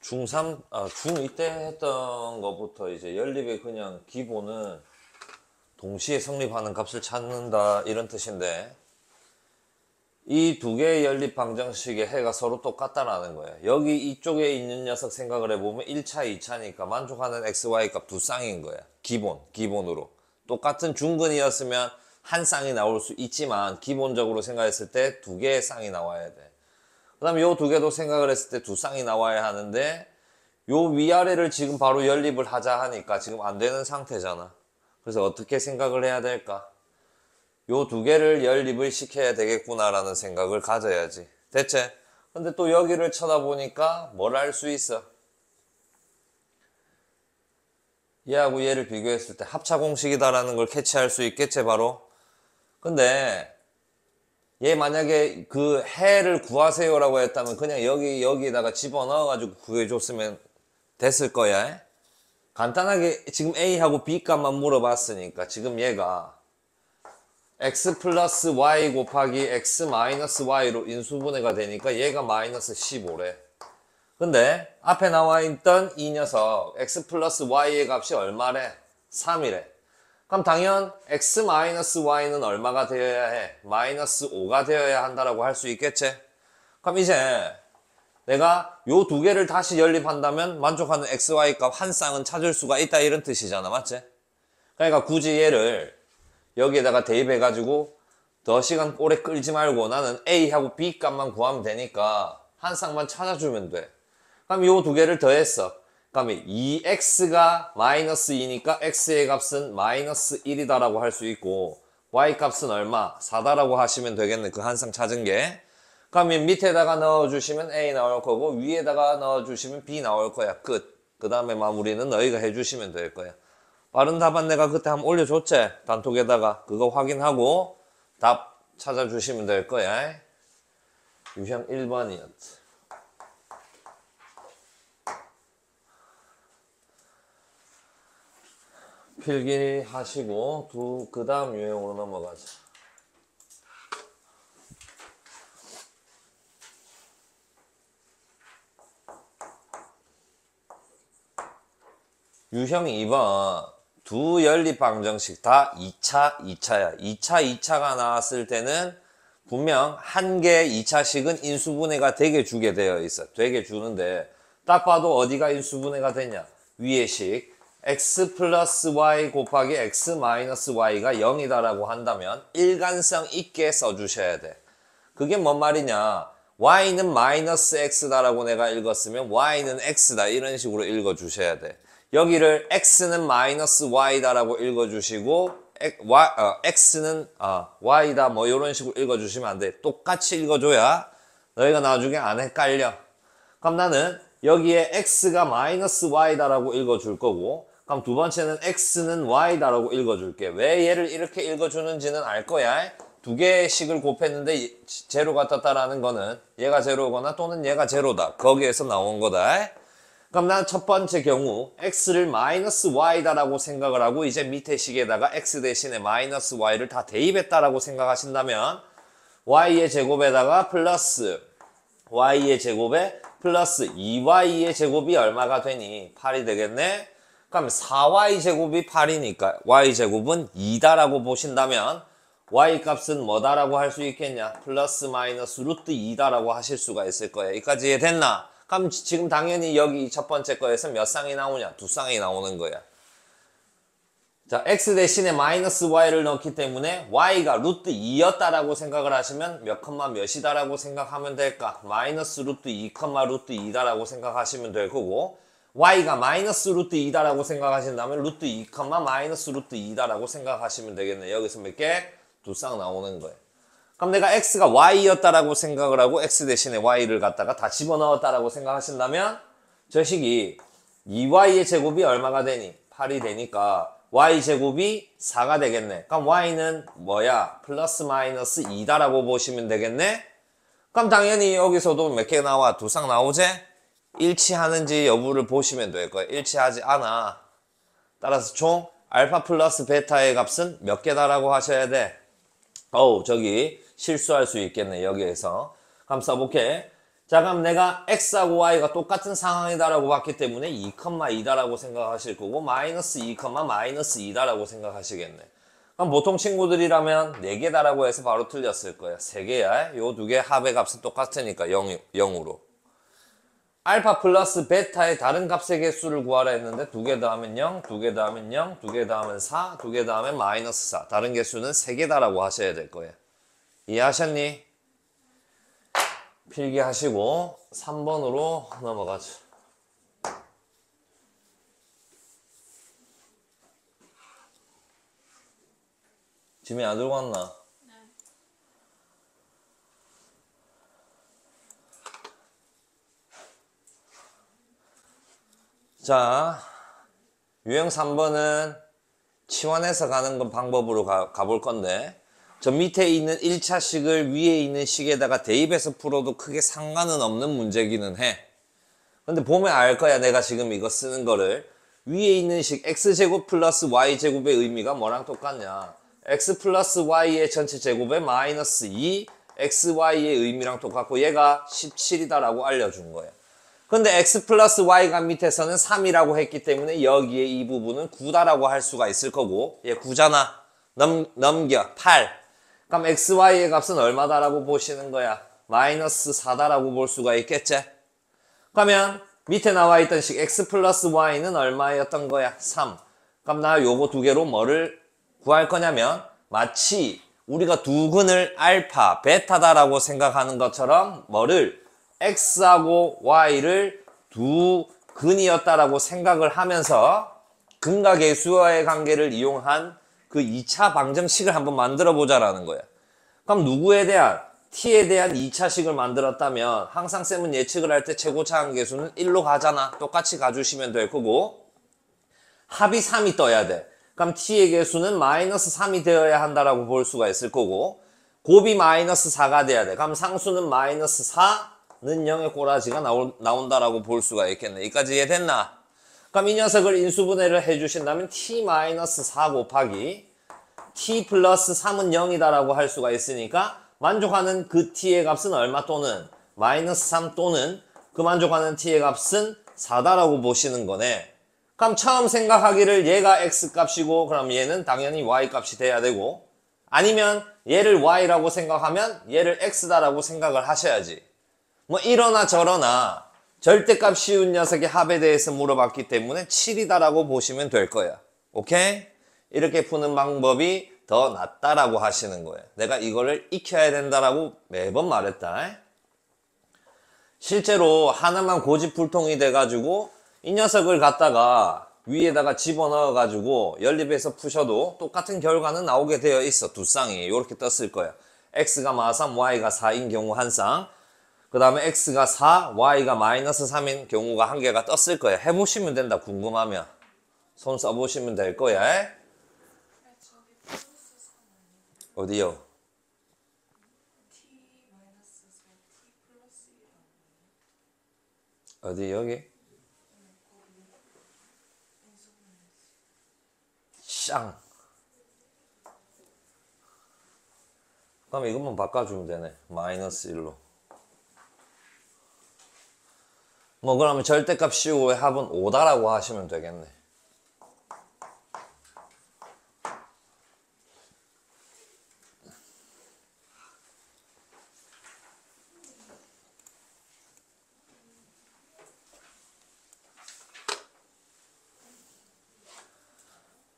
중3, 중2 때 했던 것부터 이제 연립의 그냥 기본은 동시에 성립하는 값을 찾는다 이런 뜻인데, 이 두 개의 연립 방정식의 해가 서로 똑같다라는 거예요. 여기 이쪽에 있는 녀석 생각을 해보면 1차, 2차니까 만족하는 xy 값 두 쌍인 거야. 기본으로. 똑같은 중근이었으면 한 쌍이 나올 수 있지만 기본적으로 생각했을 때 두 개의 쌍이 나와야 돼. 그 다음에 요 두 개도 생각을 했을 때 두 쌍이 나와야 하는데, 요 위아래를 지금 바로 연립을 하자 하니까 지금 안 되는 상태잖아. 그래서 어떻게 생각을 해야 될까? 요 두 개를 연립을 시켜야 되겠구나라는 생각을 가져야지. 됐지? 근데 또 여기를 쳐다보니까 뭘 알 수 있어? 얘하고 얘를 비교했을 때 합차 공식이다라는 걸 캐치할 수 있겠지, 바로? 근데 얘 만약에 그 해를 구하세요라고 했다면 그냥 여기에다가 집어넣어가지고 구해줬으면 됐을 거야. 간단하게 지금 A하고 B 값만 물어봤으니까 지금 얘가 x 플러스 y 곱하기 x 마이너스 y로 인수분해가 되니까 얘가 마이너스 15래. 근데 앞에 나와 있던 이 녀석 x 플러스 y의 값이 얼마래? 3이래. 그럼 당연 x 마이너스 y는 얼마가 되어야 해? 마이너스 5가 되어야 한다라고 할 수 있겠지? 그럼 이제 내가 요 두 개를 다시 연립한다면 만족하는 xy 값 한 쌍은 찾을 수가 있다 이런 뜻이잖아, 맞지? 그러니까 굳이 얘를 여기에다가 대입해가지고 더 시간 오래 끌지 말고 나는 A하고 B 값만 구하면 되니까 한 쌍만 찾아주면 돼. 그럼 요 두 개를 더했어. 그럼 2x가 마이너스 2니까 x의 값은 마이너스 1이다라고 할 수 있고, y 값은 얼마? 4다라고 하시면 되겠네. 그 한 쌍 찾은 게. 그러면 밑에다가 넣어주시면 A 나올 거고 위에다가 넣어주시면 B 나올 거야. 끝. 그 다음에 마무리는 너희가 해주시면 될 거야. 빠른 답안 내가 그때 한번 올려줬지? 단톡에다가 그거 확인하고 답 찾아주시면 될 거야. 유형 1번이었지. 필기하시고 그 다음 유형으로 넘어가자. 유형 2번 두 연립 방정식 다 2차야. 2차가 나왔을 때는 분명 한 개의 2차식은 인수분해가 되게 주게 되어 있어. 되게 주는데 딱 봐도 어디가 인수분해가 되냐? 위의 식 x 플러스 y 곱하기 x 마이너스 y가 0이다라고 한다면 일관성 있게 써주셔야 돼. 그게 뭔 말이냐? y는 마이너스 x다라고 내가 읽었으면 y는 x다 이런 식으로 읽어주셔야 돼. 여기를 x는 마이너스 y다라고 읽어주시고 x는 y다 뭐 이런 식으로 읽어주시면 안 돼. 똑같이 읽어줘야 너희가 나중에 안 헷갈려. 그럼 나는 여기에 x가 마이너스 y다라고 읽어줄 거고, 그럼 두 번째는 x는 y다라고 읽어줄게. 왜 얘를 이렇게 읽어주는지는 알 거야. 두 개의 식을 곱했는데 제로가 떴다라는 거는 얘가 제로거나 또는 얘가 제로다. 거기에서 나온 거다. 그럼 난 첫 번째 경우 x를 마이너스 y다라고 생각을 하고 이제 밑에 식에다가 x 대신에 마이너스 y를 다 대입했다라고 생각하신다면 y의 제곱에다가 플러스 y의 제곱에 플러스 2y의 제곱이 얼마가 되니? 8이 되겠네? 그럼 4y 제곱이 8이니까 y 제곱은 2다라고 보신다면 y 값은 뭐다라고 할 수 있겠냐? 플러스 마이너스 루트 2다라고 하실 수가 있을 거예요. 여기까지 이해됐나? 그럼 지금 당연히 여기 첫 번째 거에서 몇 쌍이 나오냐? 두 쌍이 나오는 거야. 자, x 대신에 마이너스 y를 넣기 때문에 y가 루트 2였다라고 생각을 하시면 몇 컴마 몇이다라고 생각하면 될까? 마이너스 루트 2 컴마 루트 2다라고 생각하시면 될 거고, y가 마이너스 루트 2다라고 생각하신다면 루트 2 컴마 마이너스 루트 2다라고 생각하시면 되겠네. 여기서 몇 개? 두 쌍 나오는 거예요. 그럼 내가 x가 y였다라고 생각을 하고 x 대신에 y를 갖다가 다 집어넣었다라고 생각하신다면 저 식이 2y의 제곱이 얼마가 되니? 8이 되니까 y제곱이 4가 되겠네. 그럼 y는 뭐야? 플러스 마이너스 2다라고 보시면 되겠네. 그럼 당연히 여기서도 몇 개 나와? 두 쌍 나오지? 일치하는지 여부를 보시면 될 거예요. 일치하지 않아. 따라서 총 알파 플러스 베타의 값은 몇 개다라고 하셔야 돼? 저기 실수할 수 있겠네. 여기에서 한번 써볼게. 자, 그럼 내가 x하고 y가 똑같은 상황이다라고 봤기 때문에 2,2다라고 생각하실 거고 마이너스 2, 마이너스 2다라고 생각하시겠네. 그럼 보통 친구들이라면 4개다라고 해서 바로 틀렸을 거야. 3개야. 요 2개 합의 값은 똑같으니까 0으로. 알파 플러스 베타의 다른 값의 개수를 구하라 했는데 2개 더하면 0, 2개 더하면 0, 2개 더하면 4, 2개 더하면 마이너스 4. 다른 개수는 3개다라고 하셔야 될 거예요. 이해하셨니? 필기하시고 3번으로 넘어가죠. 지민이 안 들고 왔나? 네. 자, 유형 3번은 치환해서 가는 건 방법으로 가볼 건데 저 밑에 있는 1차식을 위에 있는 식에다가 대입해서 풀어도 크게 상관은 없는 문제기는 해. 근데 보면 알 거야. 내가 지금 이거 쓰는 거를. 위에 있는 식 x제곱 플러스 y제곱의 의미가 뭐랑 똑같냐. x 플러스 y의 전체 제곱에 마이너스 2 xy의 의미랑 똑같고 얘가 17이다라고 알려준 거야. 근데 x 플러스 y가 밑에서는 3이라고 했기 때문에 여기에 이 부분은 9다라고 할 수가 있을 거고 얘 9잖아. 넘겨 8. 그럼 xy의 값은 얼마다라고 보시는 거야? 마이너스 4다라고 볼 수가 있겠지? 그러면 밑에 나와 있던 식 x 플러스 y는 얼마였던 거야? 3. 그럼 나 요거 2개로 뭐를 구할 거냐면 마치 우리가 두 근을 알파, 베타다라고 생각하는 것처럼 뭐를 x하고 y를 두 근이었다라고 생각을 하면서 근과 계수와의 관계를 이용한 그 2차 방정식을 한번 만들어 보자라는 거야. 그럼 누구에 대한 t에 대한 2차식을 만들었다면 항상 쌤은 예측을 할 때 최고차 한계수는 1로 가잖아. 똑같이 가주시면 될 거고 합이 3이 떠야 돼. 그럼 t의 개수는 마이너스 3이 되어야 한다라고 볼 수가 있을 거고 곱이 마이너스 4가 돼야 돼. 그럼 상수는 마이너스 4는 0의 꼬라지가 나온다라고 볼 수가 있겠네. 여기까지 이해됐나? 그럼 이 녀석을 인수분해를 해주신다면 t-4 곱하기 t 플러스 3은 0이다라고 할 수가 있으니까 만족하는 그 t의 값은 얼마 또는 마이너스 3 또는 그 만족하는 t의 값은 4다라고 보시는 거네. 그럼 처음 생각하기를 얘가 x 값이고 그럼 얘는 당연히 y 값이 돼야 되고 아니면 얘를 y라고 생각하면 얘를 x다라고 생각을 하셔야지. 뭐 이러나 저러나 절대값 쉬운 녀석의 합에 대해서 물어봤기 때문에 7이다라고 보시면 될 거야. 오케이? 이렇게 푸는 방법이 더 낫다라고 하시는 거예요. 내가 이거를 익혀야 된다라고 매번 말했다. 실제로 하나만 고집불통이 돼가지고 이 녀석을 갖다가 위에다가 집어넣어가지고 연립해서 푸셔도 똑같은 결과는 나오게 되어 있어. 두 쌍이 이렇게 떴을 거야. x가 마3, y가 4인 경우 한 쌍. 그 다음에 x가 4, y가 마이너스 3인 경우가 한 개가 떴을 거야. 해보시면 된다. 궁금하면. 손 써보시면 될 거야. 어디요? 어디 여기? 쌍. 그럼 이것만 바꿔주면 되네. 마이너스 1로. 뭐 그러면 절대값 씌우고 합은 5다라고 하시면 되겠네.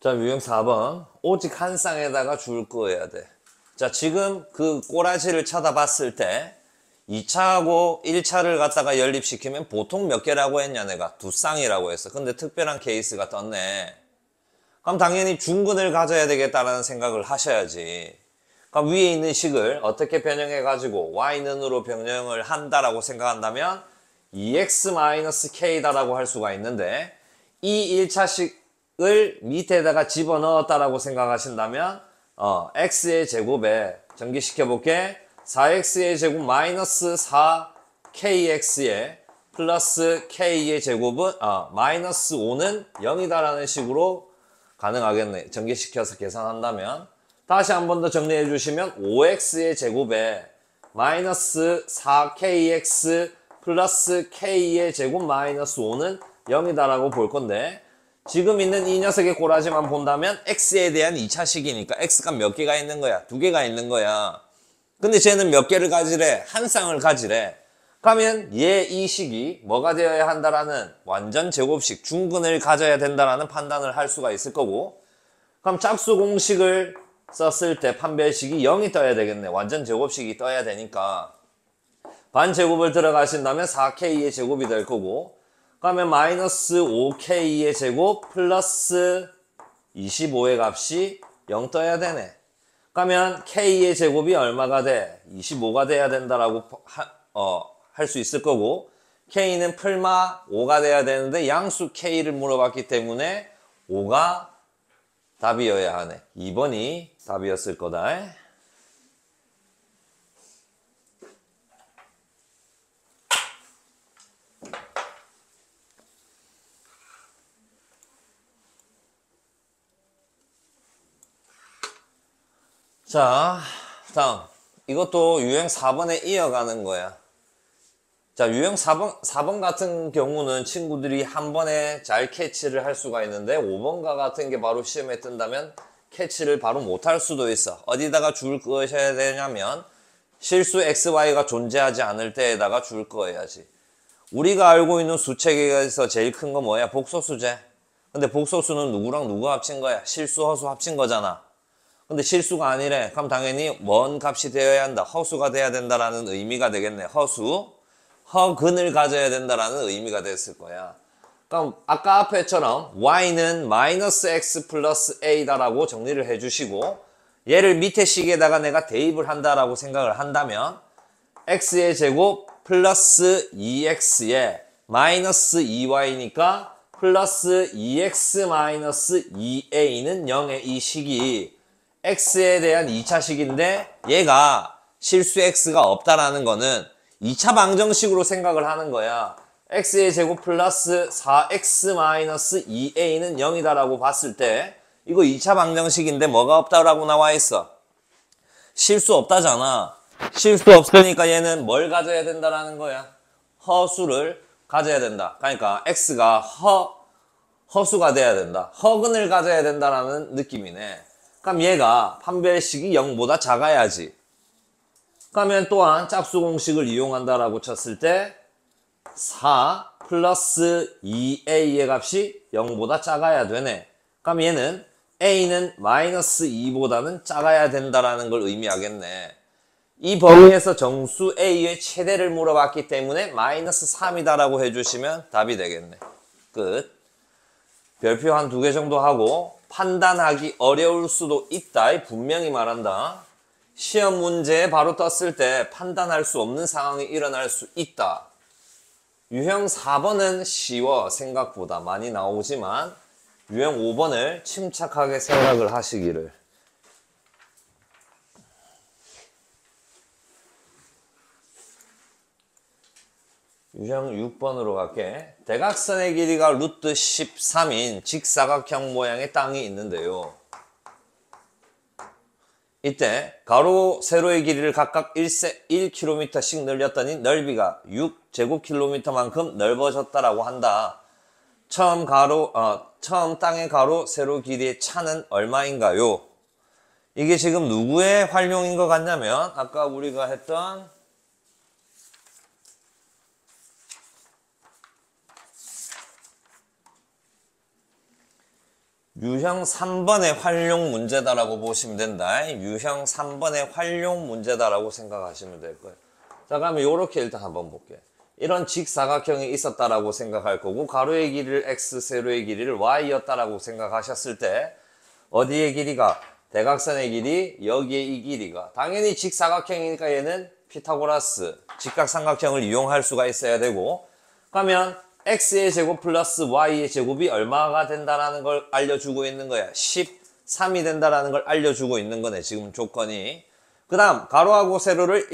자, 유형 4번. 오직 한 쌍에다가 줄 거여야 돼. 자, 지금 그 꼬라지를 쳐다봤을 때 2차하고 1차를 갖다가 연립시키면 보통 몇 개라고 했냐 내가? 두 쌍이라고 했어. 근데 특별한 케이스가 떴네. 그럼 당연히 중근을 가져야 되겠다라는 생각을 하셔야지. 그럼 위에 있는 식을 어떻게 변형해가지고 y는으로 변형을 한다라고 생각한다면 2x-k다라고 할 수가 있는데 이 1차식을 밑에다가 집어넣었다라고 생각하신다면 x의 제곱에 전기시켜 볼게. 4x의 제곱 마이너스 4kx의 플러스 k의 제곱은 마이너스 5는 0이다라는 식으로 가능하겠네. 전개시켜서 계산한다면 다시 한 번 더 정리해 주시면 5x의 제곱에 마이너스 4kx 플러스 k의 제곱 마이너스 5는 0이다라고 볼 건데 지금 있는 이 녀석의 꼬라지만 본다면 x에 대한 2차식이니까 x가 몇 개가 있는 거야? 2개가 있는 거야. 근데 쟤는 몇 개를 가지래? 한 쌍을 가지래. 그러면 얘 이 식이 뭐가 되어야 한다라는 완전 제곱식 중근을 가져야 된다라는 판단을 할 수가 있을 거고 그럼 짝수 공식을 썼을 때 판별식이 0이 떠야 되겠네. 완전 제곱식이 떠야 되니까 반제곱을 들어가신다면 4k의 제곱이 될 거고 그러면 마이너스 5k의 제곱 플러스 25의 값이 0 떠야 되네. 그러면 k의 제곱이 얼마가 돼? 25가 돼야 된다라고 할 수 있을 거고 k는 풀마 5가 돼야 되는데 양수 k를 물어봤기 때문에 5가 답이어야 하네. 2번이 답이었을 거다. 자, 다음. 이것도 유형 4번에 이어가는 거야. 자, 유형 4번 같은 경우는 친구들이 한 번에 잘 캐치를 할 수가 있는데 5번과 같은 게 바로 시험에 뜬다면 캐치를 바로 못할 수도 있어. 어디다가 줄 그으셔야 되냐면 실수 XY가 존재하지 않을 때에다가 줄 그어야지. 우리가 알고 있는 수체계에서 제일 큰 거 뭐야? 복소수제. 근데 복소수는 누구랑 누구 합친 거야? 실수, 허수 합친 거잖아. 근데 실수가 아니래. 그럼 당연히 뭔 값이 되어야 한다. 허수가 돼야 된다라는 의미가 되겠네. 허수. 허근을 가져야 된다라는 의미가 됐을 거야. 그럼 아까 앞에처럼 y는 마이너스 x 플러스 a다라고 정리를 해주시고 얘를 밑에 식에다가 내가 대입을 한다라고 생각을 한다면 x의 제곱 플러스 2x에 마이너스 2y니까 플러스 2x 마이너스 2a는 0의 이 식이 x에 대한 2차식인데 얘가 실수 x가 없다라는 거는 2차 방정식으로 생각을 하는 거야. x의 제곱 플러스 4x 마이너스 2a는 0이다라고 봤을 때 이거 2차 방정식인데 뭐가 없다라고 나와 있어? 실수 없다잖아. 실수 없으니까 얘는 뭘 가져야 된다라는 거야? 허수를 가져야 된다. 그러니까 x가 허수가 돼야 된다. 허근을 가져야 된다라는 느낌이네. 그럼 얘가 판별식이 0보다 작아야지. 그러면 또한 짝수 공식을 이용한다라고 쳤을 때 4 플러스 2a의 값이 0보다 작아야 되네. 그럼 얘는 a는 마이너스 2보다는 작아야 된다라는 걸 의미하겠네. 이 범위에서 정수 a의 최대를 물어봤기 때문에 마이너스 3이다라고 해주시면 답이 되겠네. 끝. 별표 한 2개 정도 하고 판단하기 어려울 수도 있다. 분명히 말한다. 시험 문제에 바로 떴을 때 판단할 수 없는 상황이 일어날 수 있다. 유형 4번은 쉬워. 생각보다 많이 나오지만 유형 5번을 침착하게 생각을 하시기를. 유형 6번으로 갈게. 대각선의 길이가 루트 13인 직사각형 모양의 땅이 있는데요. 이때 가로, 세로의 길이를 각각 1km씩 늘렸더니 넓이가 6제곱킬로미터만큼 넓어졌다라고 한다. 처음 땅의 가로, 세로 길이의 차는 얼마인가요? 이게 지금 누구의 활용인 것 같냐면 아까 우리가 했던 유형 3번의 활용 문제다라고 보시면 된다. 유형 3번의 활용 문제다라고 생각하시면 될 거예요. 자, 그러면 요렇게 일단 한번 볼게요. 이런 직사각형이 있었다라고 생각할 거고 가로의 길이를 x, 세로의 길이를 y였다라고 생각하셨을 때 어디의 길이가? 대각선의 길이, 여기에 이 길이가. 당연히 직사각형이니까 얘는 피타고라스, 직각삼각형을 이용할 수가 있어야 되고 그러면 x의 제곱 플러스 y의 제곱이 얼마가 된다라는 걸 알려주고 있는 거야. 13이 된다라는 걸 알려주고 있는 거네. 지금 조건이. 그 다음 가로하고 세로를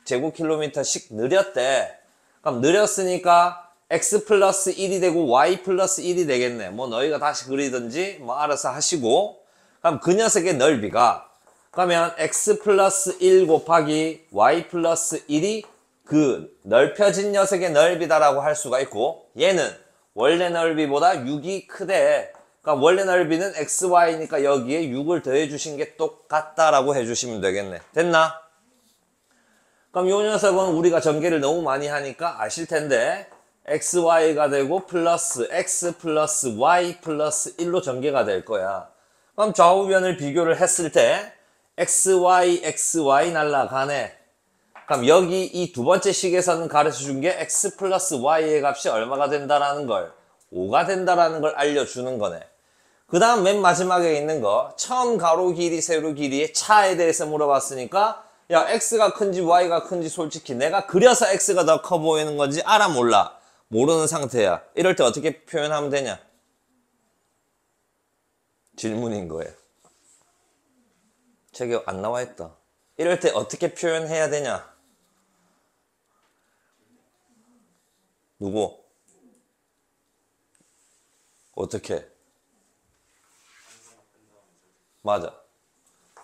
1제곱킬로미터씩 늘렸대. 그럼 늘렸으니까 x 플러스 1이 되고 y 플러스 1이 되겠네. 뭐 너희가 다시 그리든지 뭐 알아서 하시고 그럼 그 녀석의 넓이가 그러면 x 플러스 1 곱하기 y 플러스 1이 그 넓혀진 녀석의 넓이다라고 할 수가 있고, 얘는 원래 넓이보다 6이 크대. 그러니까 원래 넓이는 xy니까 여기에 6을 더해 주신 게 똑같다라고 해주시면 되겠네. 됐나? 그럼 요 녀석은 우리가 전개를 너무 많이 하니까 아실 텐데, xy가 되고 플러스 x 플러스 y 플러스 1로 전개가 될 거야. 그럼 좌우변을 비교를 했을 때 xy xy 날라가네. 그럼 여기 이 두 번째 식에서는 가르쳐 준 게 x 플러스 y의 값이 얼마가 된다라는 걸, 5가 된다라는 걸 알려주는 거네. 그 다음 맨 마지막에 있는 거, 처음 가로 길이 세로 길이의 차에 대해서 물어봤으니까, 야, x가 큰지 y가 큰지 솔직히 내가 그려서 x가 더 커 보이는 건지 알아 몰라? 모르는 상태야. 이럴 때 어떻게 표현하면 되냐? 질문인 거예요. 책에 안 나와 있다. 이럴 때 어떻게 표현해야 되냐? 누구? 어떻게? 맞아.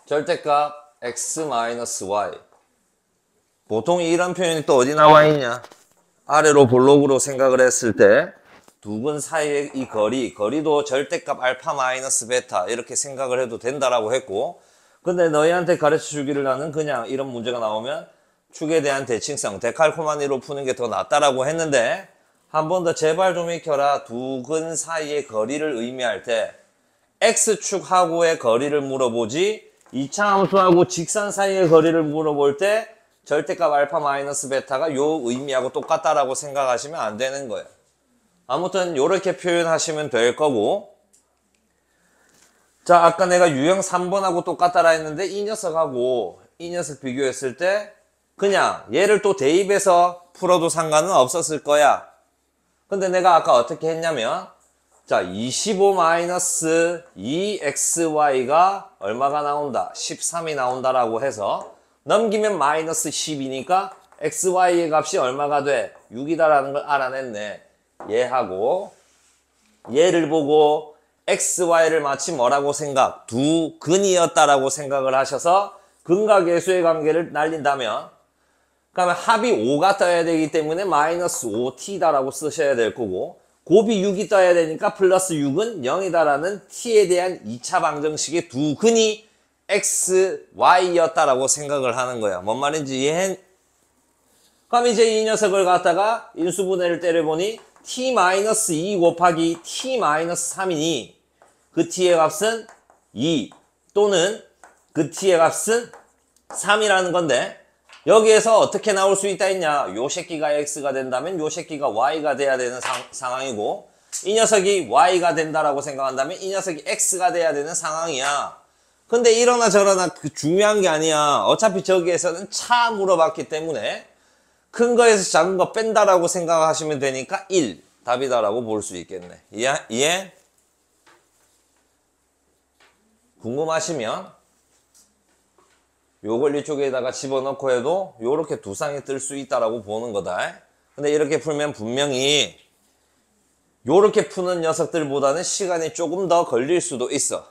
절대값 x-y. 보통 이런 표현이 또 어디 나와 있냐? 아래로 볼록으로 생각을 했을 때 두 근 사이의 이 거리도 절대값 알파 마이너스 베타 이렇게 생각을 해도 된다라고 했고, 근데 너희한테 가르쳐 주기를 나는 그냥 이런 문제가 나오면 축에 대한 대칭성, 데칼코마니로 푸는 게 더 낫다라고 했는데, 한 번 더 제발 좀 익혀라. 두 근 사이의 거리를 의미할 때 x축하고의 거리를 물어보지, 2차 함수하고 직선 사이의 거리를 물어볼 때 절대값 알파 마이너스 베타가 요 의미하고 똑같다라고 생각하시면 안 되는 거예요. 아무튼 요렇게 표현하시면 될 거고, 자, 아까 내가 유형 3번하고 똑같다라 했는데 이 녀석하고 이 녀석 비교했을 때 그냥 얘를 또 대입해서 풀어도 상관은 없었을 거야. 근데 내가 아까 어떻게 했냐면, 자, 25-2xy가 얼마가 나온다? 13이 나온다라고 해서 넘기면 마이너스 10이니까 xy의 값이 얼마가 돼? 6이다라는 걸 알아냈네. 얘하고 얘를 보고 xy를 마치 뭐라고 생각? 두 근이었다라고 생각을 하셔서 근과 계수의 관계를 날린다면, 그러면 합이 5가 떠야 되기 때문에 마이너스 5t다라고 쓰셔야 될 거고, 곱이 6이 떠야 되니까 플러스 6은 0이다라는 t에 대한 2차 방정식의 두 근이 x, y였다라고 생각을 하는 거야. 뭔 말인지 이해해? 그럼 이제 이 녀석을 갖다가 인수분해를 때려보니 t-2 곱하기 t-3이니 그 t의 값은 2 또는 그 t의 값은 3이라는 건데, 여기에서 어떻게 나올 수 있다 했냐? 요 새끼가 x가 된다면 요 새끼가 y가 돼야 되는 상황이고, 이 녀석이 y가 된다라고 생각한다면 이 녀석이 x가 돼야 되는 상황이야. 근데 이러나 저러나 그 중요한 게 아니야. 어차피 저기에서는 차 물어봤기 때문에 큰 거에서 작은 거 뺀다라고 생각하시면 되니까 1 답이다라고 볼 수 있겠네. 이해? 궁금하시면 요 권리 쪽에다가 집어넣고 해도 요렇게 두 쌍이 뜰 수 있다라고 보는 거다. 근데 이렇게 풀면 분명히 요렇게 푸는 녀석들보다는 시간이 조금 더 걸릴 수도 있어.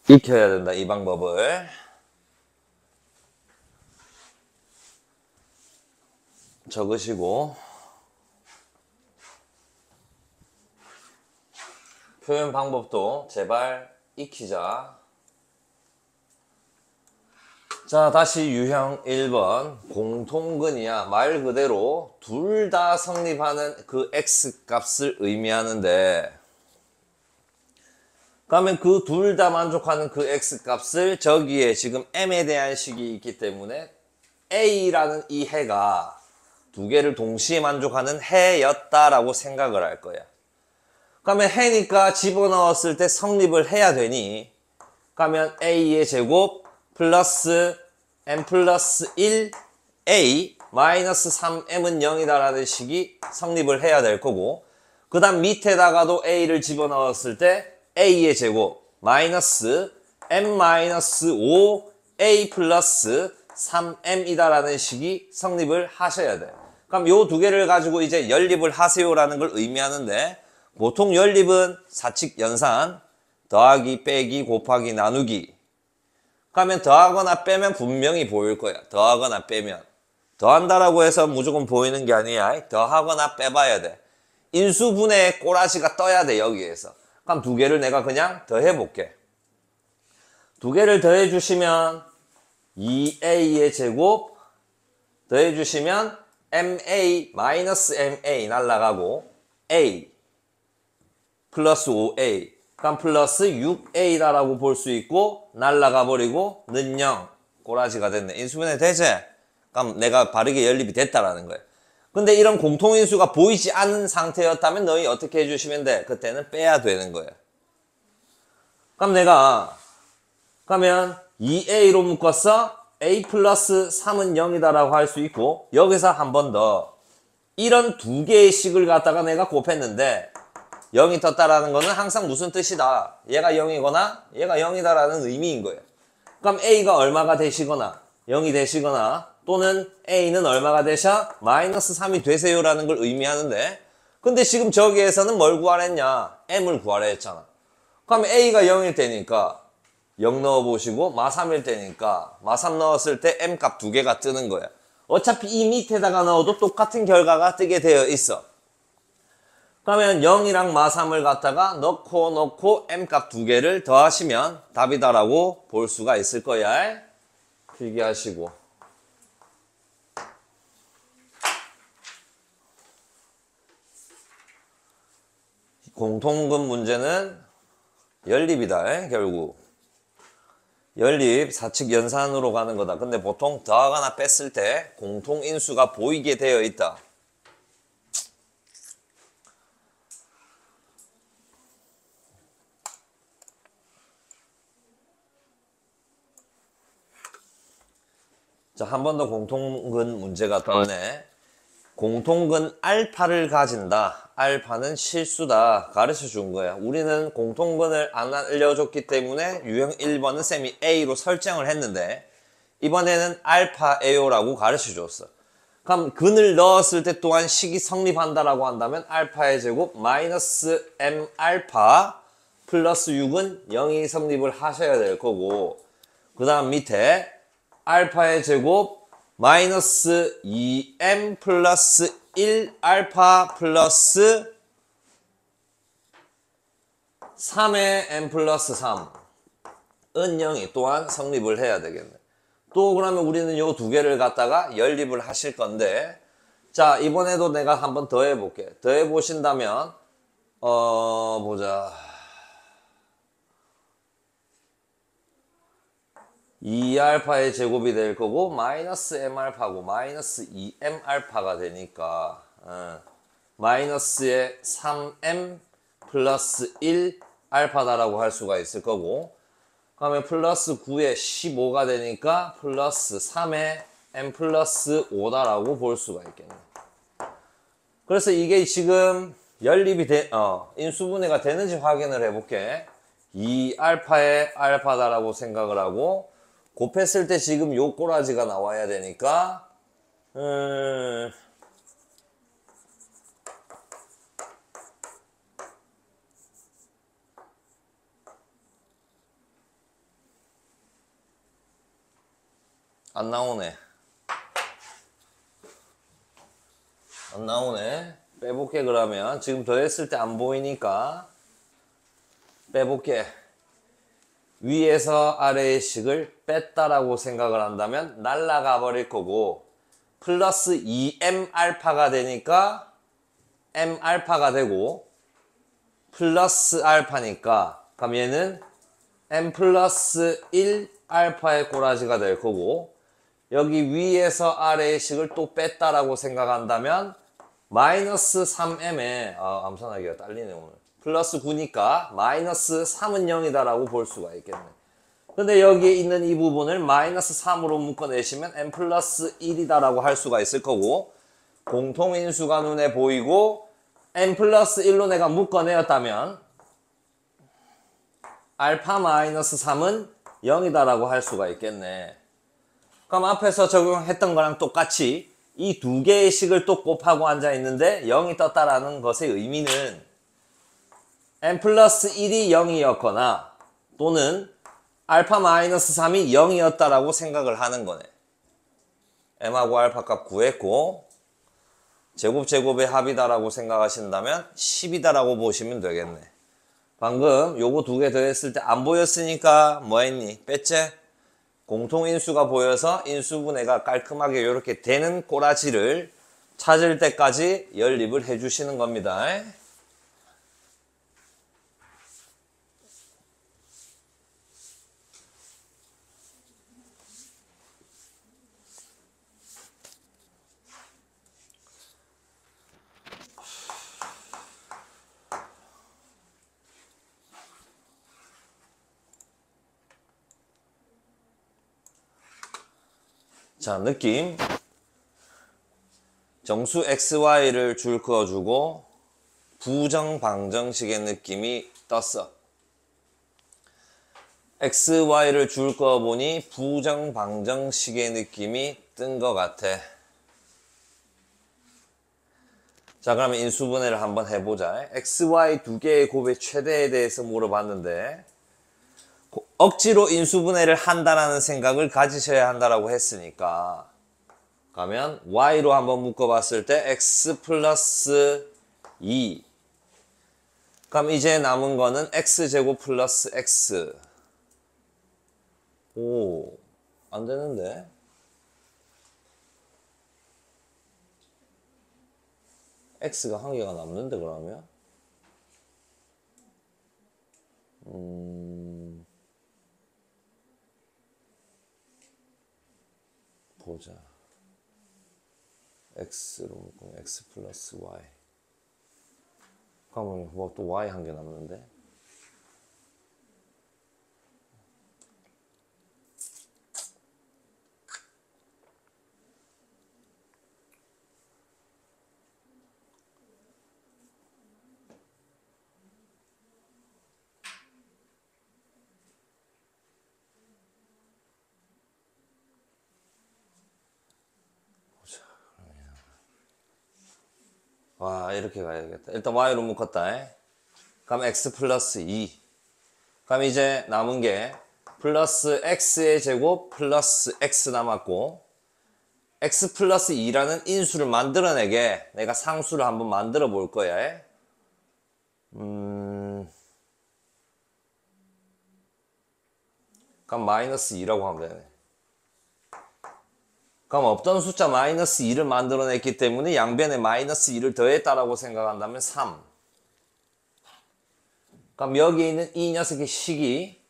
익혀야 된다, 이 방법을. 적으시고 표현 방법도 제발 익히자. 자, 다시 유형 1번. 공통근이야. 말 그대로 둘 다 성립하는 그 x값을 의미하는데, 그러면 그 둘 다 만족하는 그 x값을 저기에 지금 m에 대한 식이 있기 때문에 a라는 이 해가 두 개를 동시에 만족하는 해였다라고 생각을 할 거야. 그러면 해니까 집어넣었을 때 성립을 해야 되니, 그러면 a의 제곱 플러스 m 플러스 1a 마이너스 3m은 0이다라는 식이 성립을 해야 될 거고, 그 다음 밑에다가도 a를 집어넣었을 때 a의 제곱 마이너스 m 마이너스 5a 플러스 3m이다라는 식이 성립을 하셔야 돼. 그럼 요 두 개를 가지고 이제 연립을 하세요라는 걸 의미하는데, 보통 연립은 사칙 연산, 더하기, 빼기, 곱하기, 나누기. 그러면 더하거나 빼면 분명히 보일 거야. 더하거나 빼면. 더한다라고 해서 무조건 보이는 게 아니야. 더하거나 빼봐야 돼. 인수분해의 꼬라지가 떠야 돼, 여기에서. 그럼 두 개를 내가 그냥 더해볼게. 두 개를 더해주시면 2a의 제곱 더해주시면 ma 마이너스 ma 날라가고 a 플러스 5a 그럼 플러스 6a다라고 볼 수 있고 날라가 버리고 는 0 꼬라지가 됐네. 인수분해 되지? 그럼 내가 바르게 연립이 됐다라는 거예요. 근데 이런 공통인수가 보이지 않는 상태였다면 너희 어떻게 해주시면 돼? 그때는 빼야 되는 거예요. 그럼 내가 그러면 2a로 묶었어 a 플러스 3은 0이다라고 할 수 있고 여기서 한 번 더 이런 두 개의 식을 갖다가 내가 곱했는데 0이 떴다라는 거는 항상 무슨 뜻이다? 얘가 0이거나 얘가 0이다라는 의미인 거예요. 그럼 a가 얼마가 되시거나 0이 되시거나 또는 a는 얼마가 되셔? 마이너스 3이 되세요라는 걸 의미하는데 근데 지금 저기에서는 뭘 구하랬냐? m을 구하라 했잖아. 그럼 a가 0일 때니까 0 넣어보시고 마 3일 때니까 마 3 넣었을 때 m값 두 개가 뜨는 거야. 어차피 이 밑에다가 넣어도 똑같은 결과가 뜨게 되어 있어. 그러면 0이랑 마 3을 갖다가 넣고 m값 두 개를 더하시면 답이다라고 볼 수가 있을 거야. 필기하시고. 공통분 문제는 연립이다. 결국. 연립, 사칙 연산으로 가는 거다. 근데 보통 더하거나 뺐을 때 공통인수가 보이게 되어 있다. 자, 한 번 더 공통근 문제가 떠네. 공통근 알파를 가진다. 알파는 실수다. 가르쳐 준 거야. 우리는 공통근을 안 알려줬기 때문에 유형 1번은 쌤이 A로 설정을 했는데 이번에는 알파에요라고 가르쳐 줬어. 그럼 근을 넣었을 때 또한 식이 성립한다라고 한다면 알파의 제곱 마이너스 M 알파 플러스 6은 0이 성립을 하셔야 될 거고 그 다음 밑에 알파의 제곱 마이너스 2m 플러스 1 알파 플러스 3의 m 플러스 3은 0이 또한 성립을 해야 되겠네. 또 그러면 우리는 요 두 개를 갖다가 연립을 하실 건데 자 이번에도 내가 한번 더 해볼게. 더 해보신다면 보자. 2알파의 제곱이 될 거고 마이너스 m알파고 마이너스 2m알파가 되니까 마이너스의 3m 플러스 1 알파다라고 할 수가 있을 거고 그러면 플러스 9에 15가 되니까 플러스 3의 m 플러스 5다라고 볼 수가 있겠네. 그래서 이게 지금 연립이 인수분해가 되는지 확인을 해볼게. 2알파의 알파다라고 생각을 하고 곱했을 때 지금 요 꼬라지가 나와야 되니까 안 나오네. 안 나오네. 빼볼게. 그러면 지금 더했을 때 안 보이니까 빼볼게. 위에서 아래의 식을 뺐다라고 생각을 한다면 날라가 버릴 거고 플러스 2m 알파가 되니까 m 알파가 되고 플러스 알파니까 그럼 얘는 m 플러스 1 알파의 꼬라지가 될 거고 여기 위에서 아래의 식을 또 뺐다라고 생각한다면 마이너스 3m에 암산하기가 딸리네 오늘. 플러스 9니까 마이너스 3은 0이다라고 볼 수가 있겠네. 근데 여기에 있는 이 부분을 마이너스 3으로 묶어내시면 m 플러스 1이다라고 할 수가 있을 거고 공통인수가 눈에 보이고 m 플러스 1로 내가 묶어내었다면 알파 마이너스 3은 0이다라고 할 수가 있겠네. 그럼 앞에서 적용했던 거랑 똑같이 이 두 개의 식을 또 곱하고 앉아 있는데 0이 떴다라는 것의 의미는 m 플러스 1이 0이었거나 또는 알파 마이너스 3이 0이었다라고 생각을 하는 거네. m하고 알파 값 구했고 제곱의 합이다라고 생각하신다면 10이다라고 보시면 되겠네. 방금 요거 두 개 더했을 때 안 보였으니까 뭐 했니? 뺐지? 공통인수가 보여서 인수분해가 깔끔하게 이렇게 되는 꼬라지를 찾을 때까지 연립을 해주시는 겁니다. 자, 느낌. 정수 XY를 줄 그어주고 부정방정식의 느낌이 떴어. XY를 줄 그어보니 부정방정식의 느낌이 뜬 것 같아. 자, 그러면 인수분해를 한번 해보자. XY 두 개의 곱의 최대에 대해서 물어봤는데 억지로 인수분해를 한다라는 생각을 가지셔야 한다라고 했으니까 가면 y로 한번 묶어봤을 때 x 플러스 2 그럼 이제 남은 거는 x제곱 플러스 x 오 안되는데 x가 한 개가 남는데 그러면 보자. x로 묶으면 x 플러스 y. 그러면 뭐 또 y 한 개 남는데? 와 이렇게 가야 되겠다. 일단 y로 묶었다. 그럼 x 플러스 2. 그럼 이제 남은 게 플러스 x의 제곱 플러스 x 남았고 x 플러스 2라는 인수를 만들어내게 내가 상수를 한번 만들어 볼 거야. 그럼 마이너스 2라고 하면 되네. 그럼 없던 숫자 마이너스 2를 만들어냈기 때문에 양변에 마이너스 2를 더했다라고 생각한다면 3. 그럼 여기 있는 이 녀석의 식이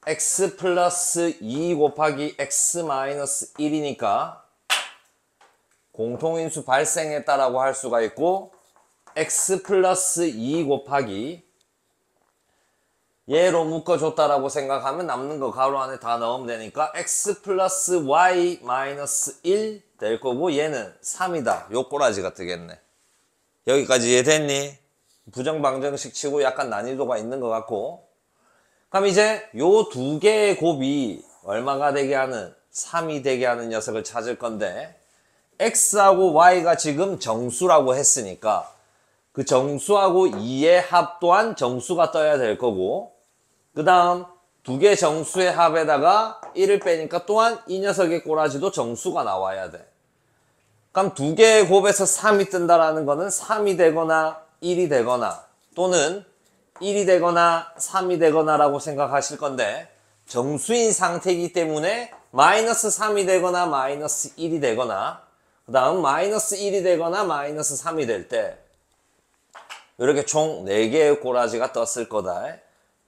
x 플러스 2 곱하기 x 마이너스 1이니까 공통인수 발생했다라고 할 수가 있고 x 플러스 2 곱하기 얘로 묶어줬다라고 생각하면 남는 거 가로 안에 다 넣으면 되니까 x 플러스 y 마이너스 1 될 거고 얘는 3이다. 요 꼬라지가 뜨겠네. 여기까지 이해됐니? 부정방정식 치고 약간 난이도가 있는 것 같고 그럼 이제 요 두 개의 곱이 얼마가 되게 하는 3이 되게 하는 녀석을 찾을 건데 x하고 y가 지금 정수라고 했으니까 그 정수하고 2의 합 또한 정수가 떠야 될 거고 그 다음 두 개 정수의 합에다가 1을 빼니까 또한 이 녀석의 꼬라지도 정수가 나와야 돼. 그럼 두 개의 곱에서 3이 뜬다라는 거는 3이 되거나 1이 되거나 또는 1이 되거나 3이 되거나 라고 생각하실 건데 정수인 상태이기 때문에 마이너스 3이 되거나 마이너스 1이 되거나 그 다음 마이너스 1이 되거나 마이너스 3이 될 때 이렇게 총 4개의 꼬라지가 떴을 거다.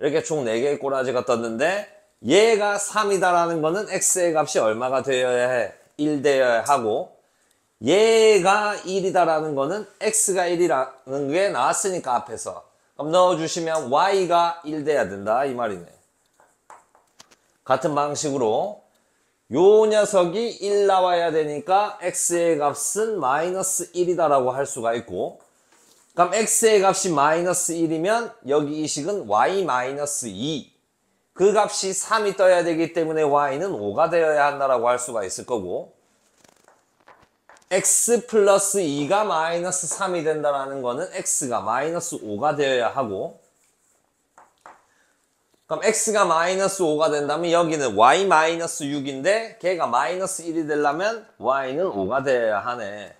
이렇게 총 4개의 꼬라지가 떴는데 얘가 3이다라는 거는 x의 값이 얼마가 되어야 해? 1 되어야 하고 얘가 1이다라는 거는 x가 1이라는 게 나왔으니까 앞에서 그럼 넣어주시면 y가 1 돼야 된다 이 말이네. 같은 방식으로 요 녀석이 1 나와야 되니까 x의 값은 마이너스 1이다라고 할 수가 있고 그럼 x의 값이 마이너스 1이면 여기 이 식은 y 마이너스 2 그 값이 3이 떠야 되기 때문에 y는 5가 되어야 한다라고 할 수가 있을 거고 x 플러스 2가 마이너스 3이 된다라는 거는 x가 마이너스 5가 되어야 하고 그럼 x가 마이너스 5가 된다면 여기는 y 마이너스 6인데 걔가 마이너스 1이 되려면 y는 5가 돼야 하네.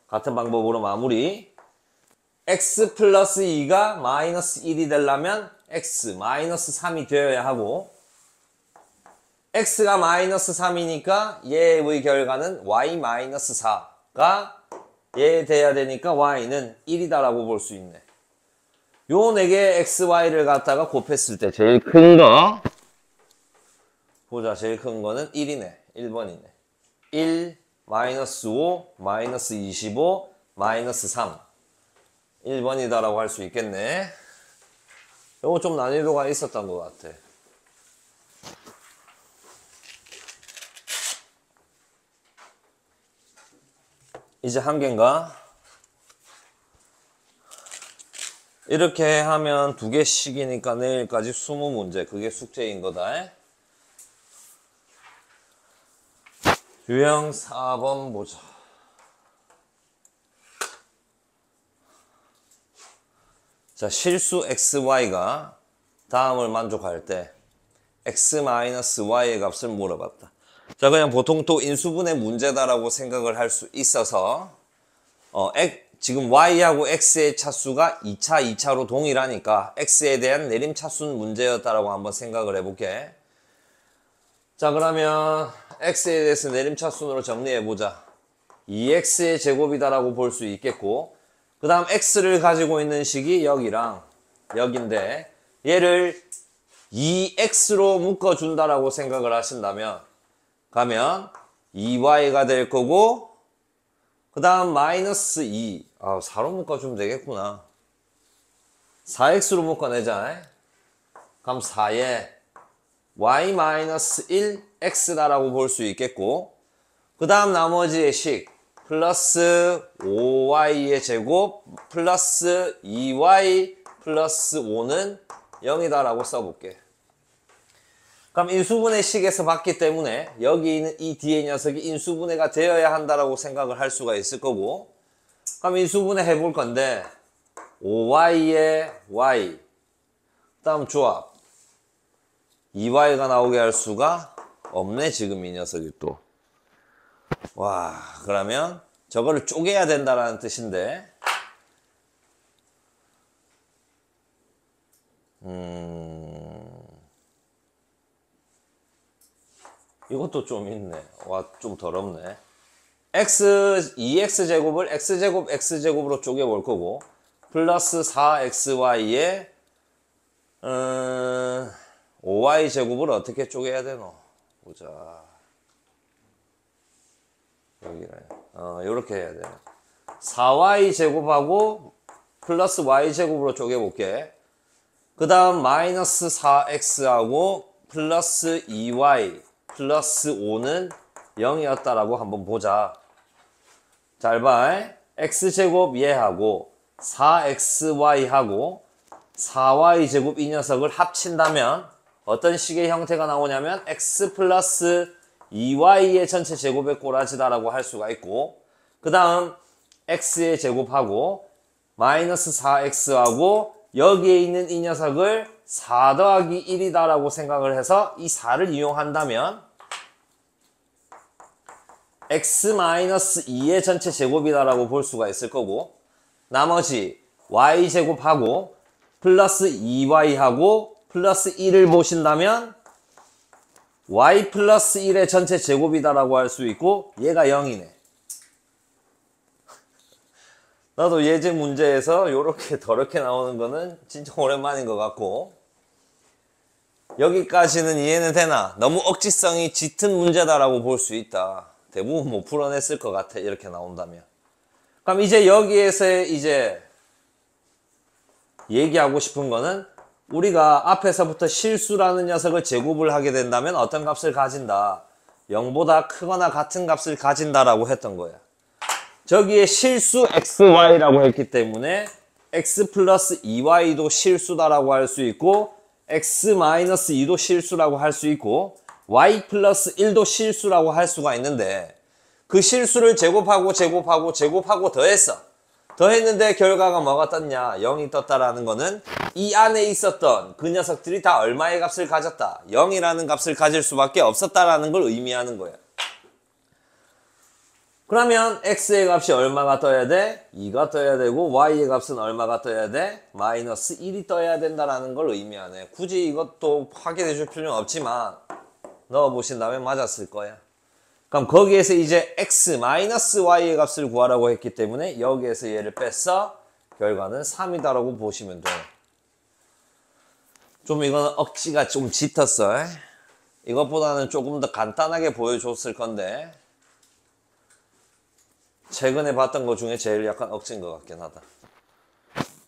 같은 방법으로 마무리. x 플러스 2가 마이너스 1이 되려면 x 마이너스 3이 되어야 하고 x가 마이너스 3이니까 얘의 결과는 y 마이너스 4가 얘 돼야 되니까 y는 1이다라고 볼 수 있네. 요 4개의 xy를 갖다가 곱했을 때 제일 큰 거 보자. 제일 큰 거는 1이네. 1번이네. 1, 마이너스 5, 마이너스 25, 마이너스 3 1번이다라고 할 수 있겠네. 요거 좀 난이도가 있었던 것 같아. 이제 한 개인가? 이렇게 하면 2개씩이니까 내일까지 20문제. 그게 숙제인 거다. 유형 4번 보자. 자, 실수 xy가 다음을 만족할 때 x-y의 값을 물어봤다. 자, 그냥 보통 또 인수분해 문제다라고 생각을 할 수 있어서 지금 y하고 x의 차수가 2차, 2차로 동일하니까 x에 대한 내림 차수는 문제였다라고 한번 생각을 해볼게. 자, 그러면 x에 대해서 내림 차순으로 정리해보자. 2x의 제곱이다라고 볼 수 있겠고 그 다음 x를 가지고 있는 식이 여기랑 여기인데 얘를 2x로 묶어준다라고 생각을 하신다면 가면 2y가 될 거고 그 다음 마이너스 2 4로 묶어주면 되겠구나. 4x로 묶어내자. 그럼 4에 y 마이너스 1 x다라고 볼 수 있겠고 그 다음 나머지의 식 플러스 5y의 제곱 플러스 2y 플러스 5는 0이다라고 써볼게. 그럼 인수분해 식에서 봤기 때문에 여기 있는 이 뒤에 녀석이 인수분해가 되어야 한다라고 생각을 할 수가 있을 거고 그럼 인수분해 해볼 건데 5y의 y 그 다음 조합 2y가 나오게 할 수가 없네. 지금 이 녀석이 또. 와, 그러면 저거를 쪼개야 된다라는 뜻인데 이것도 좀 있네. 와, 좀 더럽네. 2x제곱을 x제곱 x제곱으로 쪼개볼 거고 플러스 4xy에 5y제곱을 어떻게 쪼개야 되노? 보자. 여기래. 요렇게 해야 돼. 4y제곱하고 플러스 y제곱으로 쪼개볼게. 그 다음 마이너스 4x하고 플러스 2y 플러스 5는 0이었다라고 한번 보자. 잘 봐. x제곱 얘하고 4xy하고 4y제곱 이 녀석을 합친다면 어떤 식의 형태가 나오냐면 x 플러스 2y의 전체 제곱의 꼬라지다라고 할 수가 있고 그 다음 x의 제곱하고 마이너스 4x하고 여기에 있는 이 녀석을 4 더하기 1이다라고 생각을 해서 이 4를 이용한다면 x-2의 전체 제곱이다라고 볼 수가 있을 거고 나머지 y제곱하고 플러스 2y하고 플러스 1을 보신다면 y 플러스 1의 전체 제곱이다라고 할 수 있고 얘가 0이네. 나도 예제 문제에서 요렇게 더럽게 나오는 거는 진짜 오랜만인 것 같고 여기까지는 이해는 되나? 너무 억지성이 짙은 문제다라고 볼 수 있다. 대부분 못 풀어냈을 것 같아. 이렇게 나온다면. 그럼 이제 여기에서 이제 얘기하고 싶은 거는 우리가 앞에서부터 실수라는 녀석을 제곱을 하게 된다면 어떤 값을 가진다. 0보다 크거나 같은 값을 가진다라고 했던 거야. 저기에 실수 xy라고 했기 때문에 x 플러스 2y도 실수다라고 할 수 있고 x 마이너스 2도 실수라고 할 수 있고 y 플러스 1도 실수라고 할 수가 있는데 그 실수를 제곱하고 더했어. 더했는데 결과가 뭐가 떴냐? 0이 떴다라는 거는 이 안에 있었던 그 녀석들이 다 얼마의 값을 가졌다. 0이라는 값을 가질 수밖에 없었다라는 걸 의미하는 거야. 그러면 x의 값이 얼마가 떠야 돼? 2가 떠야 되고 y의 값은 얼마가 떠야 돼? 마이너스 1이 떠야 된다라는 걸 의미하네. 굳이 이것도 확인해 줄 필요는 없지만 넣어보신 다음에 맞았을 거야. 그럼 거기에서 이제 x 마이너스 y의 값을 구하라고 했기 때문에 여기에서 얘를 뺐어. 결과는 3이다라고 보시면 돼. 좀 이거는 억지가 좀 짙었어. 이것보다는 조금 더 간단하게 보여줬을 건데 최근에 봤던 것 중에 제일 약간 억지인 것 같긴 하다.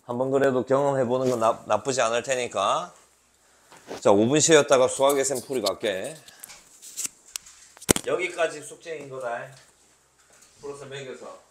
한번 그래도 경험해보는 건 나쁘지 않을 테니까. 자, 5분 쉬었다가 수학의 셈 풀이 갈게. 여기까지 숙제인 거다. 풀어서 매겨서.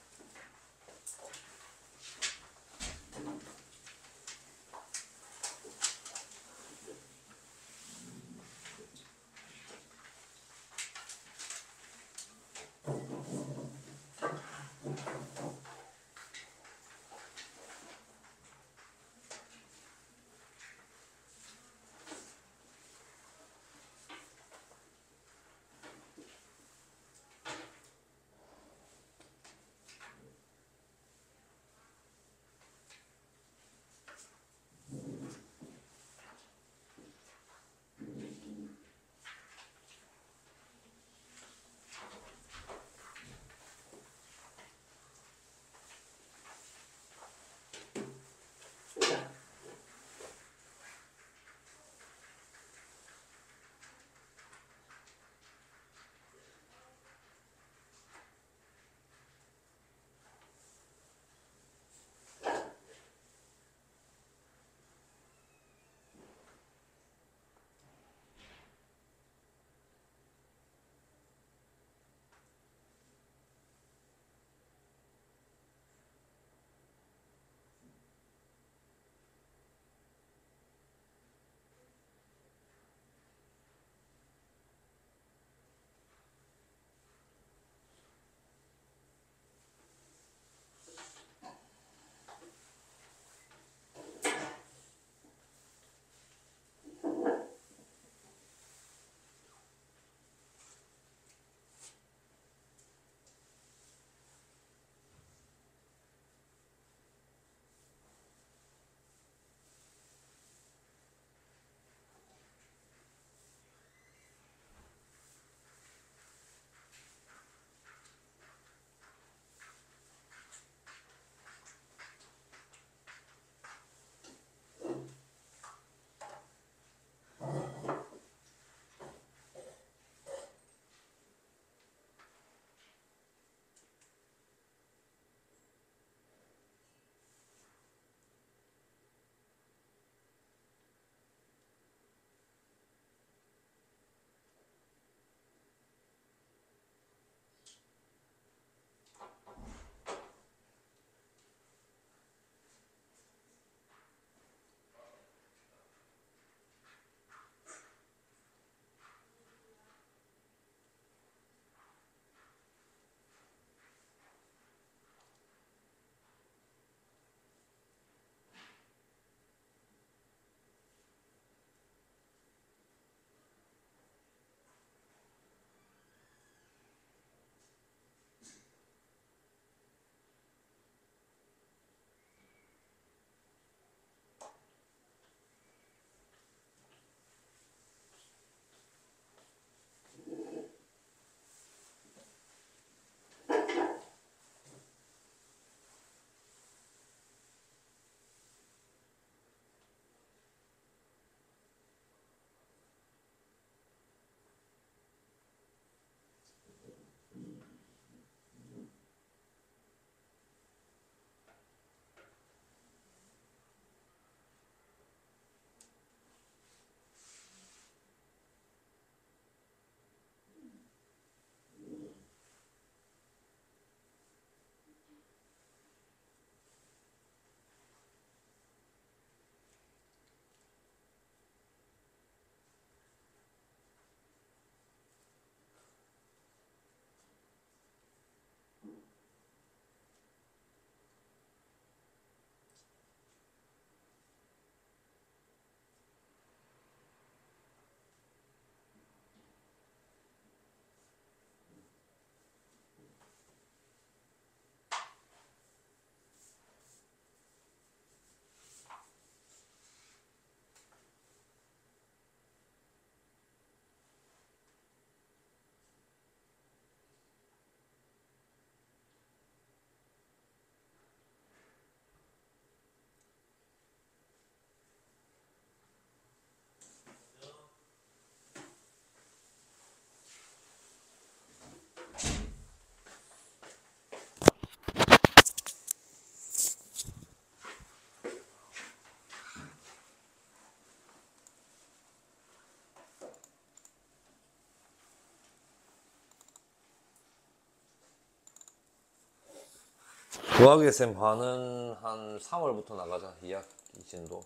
구하게 쌤 반은 한 3월부터 나가자. 2학기 진도.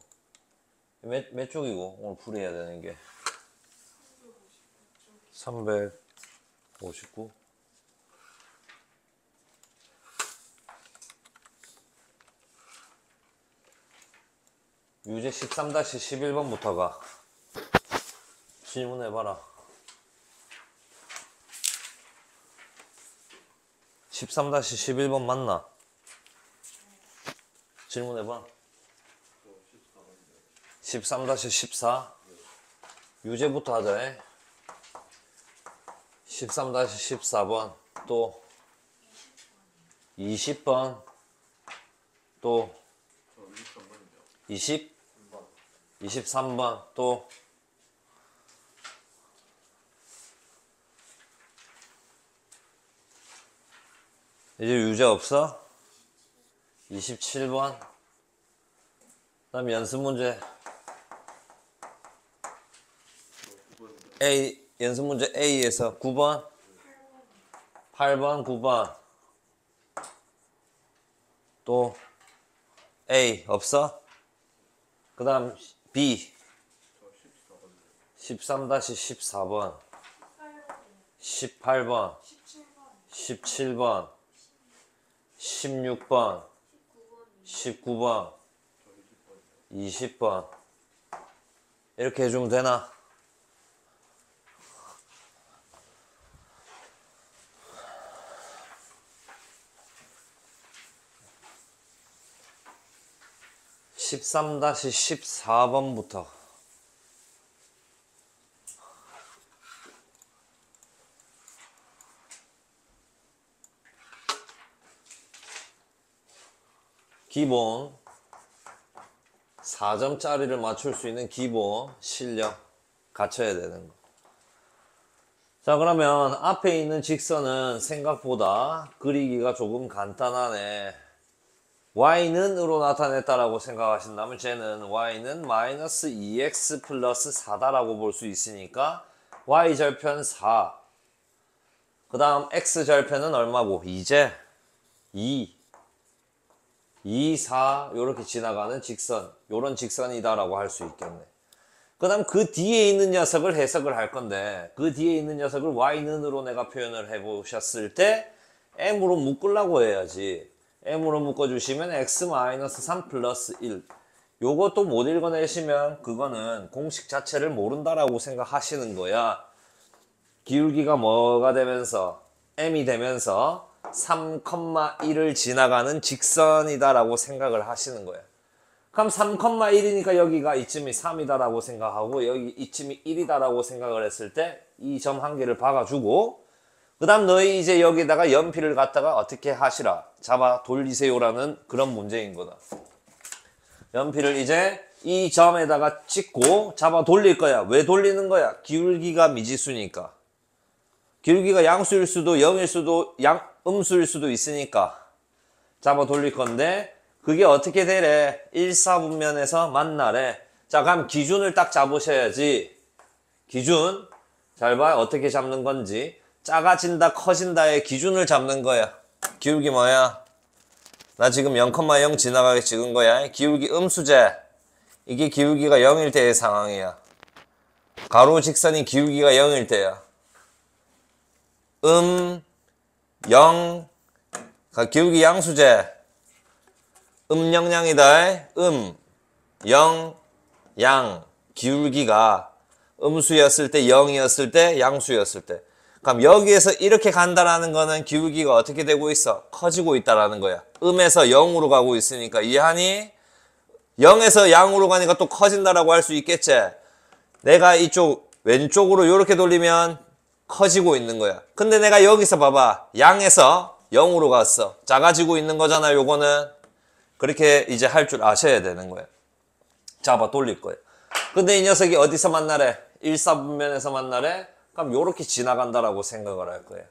몇 쪽이고 오늘 풀이해야 되는 게 359. 유제 13-11번부터가 질문해봐라. 13-11번 맞나? 질문해봐. 13-14 유제부터 하자. 13-14번 또 20번 또 20? 23번 또 이제 유제 없어? 27번 그 다음 연습 문제 A 연습 문제 A에서 9번 8번 9번 또 A 없어? 그 다음 B 13-14번 18번 17번 16번 19번 20번 이렇게 해주면 되나? (13-14번부터) 기본 4점짜리를 맞출 수 있는 기본 실력 갖춰야 되는 거. 자, 그러면 앞에 있는 직선은 생각보다 그리기가 조금 간단하네. y는 으로 나타냈다라고 생각하신다면 쟤는 y는 마이너스 2x 플러스 4다라고 볼 수 있으니까 y절편 4. 그 다음 x절편은 얼마고? 2제 2 2, 4 요렇게 지나가는 직선, 요런 직선이다라고 할 수 있겠네. 그 다음 그 뒤에 있는 녀석을 해석을 할 건데 그 뒤에 있는 녀석을 y는으로 내가 표현을 해보셨을 때 m으로 묶으려고 해야지. m으로 묶어주시면 x-3 플러스 1 요것도 못 읽어내시면 그거는 공식 자체를 모른다라고 생각하시는 거야. 기울기가 뭐가 되면서 m이 되면서 3,1을 지나가는 직선이다라고 생각을 하시는 거예요. 그럼 3,1이니까 여기가 이쯤이 3이다라고 생각하고 여기 이쯤이 1이다라고 생각을 했을 때 이 점 한 개를 박아주고 그 다음 너희 이제 여기다가 연필을 갖다가 어떻게 하시라 잡아 돌리세요라는 그런 문제인 거다. 연필을 이제 이 점에다가 찍고 잡아 돌릴 거야. 왜 돌리는 거야? 기울기가 미지수니까. 기울기가 양수일 수도 0일 수도 음수일 수도 있으니까 잡아 돌릴 건데 그게 어떻게 되래? 1사분면에서 만나래. 자, 그럼 기준을 딱 잡으셔야지. 기준 잘 봐. 어떻게 잡는 건지. 작아진다 커진다의 기준을 잡는 거야. 기울기 뭐야? 나 지금 0,0 지나가게 찍은 거야. 기울기 음수제. 이게 기울기가 0일 때의 상황이야. 가로 직선이 기울기가 0일 때야. 0 기울기 양수제. 음영양이다. 0 양 기울기가 음수였을 때 0이었을 때 양수였을 때 그럼 여기에서 이렇게 간다라는 거는 기울기가 어떻게 되고 있어? 커지고 있다라는 거야. 음에서 0으로 가고 있으니까 이해하니? 0에서 양으로 가니까 또 커진다라고 할 수 있겠지? 내가 이쪽 왼쪽으로 이렇게 돌리면 커지고 있는 거야. 근데 내가 여기서 봐봐. 양에서 0으로 갔어. 작아지고 있는 거잖아, 요거는. 그렇게 이제 할 줄 아셔야 되는 거야. 잡아 돌릴 거야. 근데 이 녀석이 어디서 만나래? 1사분면에서 만나래? 그럼 요렇게 지나간다라고 생각을 할 거야.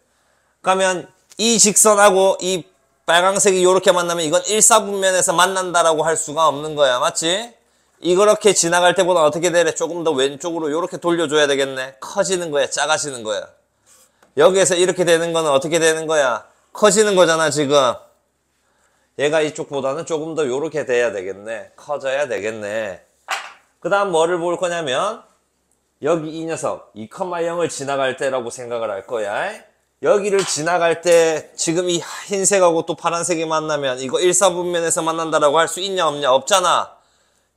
그러면 이 직선하고 이 빨강색이 요렇게 만나면 이건 1사분면에서 만난다라고 할 수가 없는 거야. 맞지? 이렇게 지나갈 때보다 어떻게 되래? 조금 더 왼쪽으로 요렇게 돌려줘야 되겠네. 커지는 거야? 작아지는 거야? 여기에서 이렇게 되는 거는 어떻게 되는 거야? 커지는 거잖아, 지금. 얘가 이쪽보다는 조금 더 요렇게 돼야 되겠네. 커져야 되겠네. 그 다음 뭐를 볼 거냐면 여기 이 녀석 2,0을 지나갈 때라고 생각을 할 거야. 여기를 지나갈 때 지금 이 흰색하고 또 파란색이 만나면 이거 1사분면에서 만난다라고 할 수 있냐 없냐? 없잖아.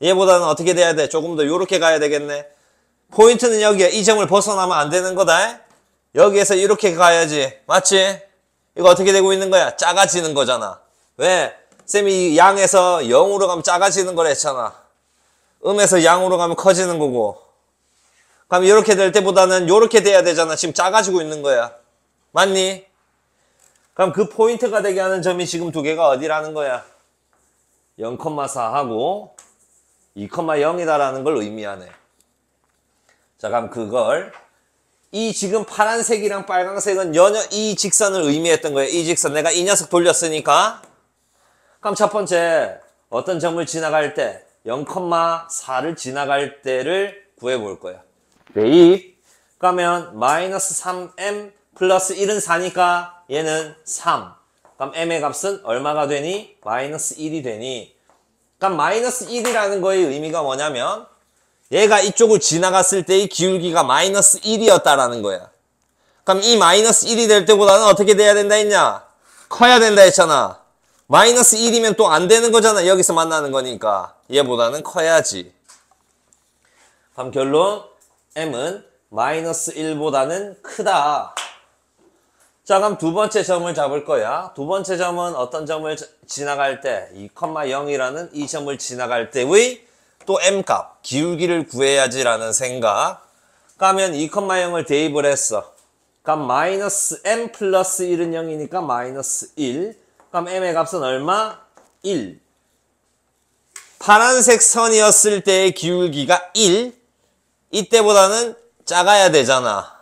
얘보다는 어떻게 돼야 돼? 조금 더 요렇게 가야 되겠네. 포인트는 여기야. 이 점을 벗어나면 안 되는 거다. 여기에서 이렇게 가야지. 맞지? 이거 어떻게 되고 있는 거야? 작아지는 거잖아. 왜? 쌤이 양에서 0으로 가면 작아지는 거라 했잖아. 음에서 양으로 가면 커지는 거고. 그럼 이렇게 될 때보다는 이렇게 돼야 되잖아. 지금 작아지고 있는 거야. 맞니? 그럼 그 포인트가 되게 하는 점이 지금 두 개가 어디라는 거야? 0,4하고 2,0이다라는 걸 의미하네. 자, 그럼 그걸 이 지금 파란색이랑 빨간색은 이 직선을 의미했던 거예요. 이 직선. 내가 이 녀석 돌렸으니까. 그럼 첫 번째 어떤 점을 지나갈 때 0,4를 지나갈 때를 구해볼 거야. 대입. 그러면 마이너스 3m 플러스 1은 4니까 얘는 3. 그럼 m의 값은 얼마가 되니? 마이너스 1이 되니. 그럼 마이너스 1이라는 거의 의미가 뭐냐면 얘가 이쪽을 지나갔을 때의 기울기가 마이너스 1이었다라는 거야. 그럼 이 마이너스 1이 될 때보다는 어떻게 돼야 된다 했냐? 커야 된다 했잖아. 마이너스 1이면 또 안 되는 거잖아. 여기서 만나는 거니까. 얘보다는 커야지. 그럼 결론 m은 마이너스 1보다는 크다. 자, 그럼 두 번째 점을 잡을 거야. 두 번째 점은 어떤 점을 지나갈 때 2,0이라는 이 점을 지나갈 때의 또 m값, 기울기를 구해야지라는 생각. 그러면 2,0을 대입을 했어. 그럼 마이너스 m 플러스 1은 0이니까 마이너스 1. 그럼 m의 값은 얼마? 1. 파란색 선이었을 때의 기울기가 1. 이때보다는 작아야 되잖아.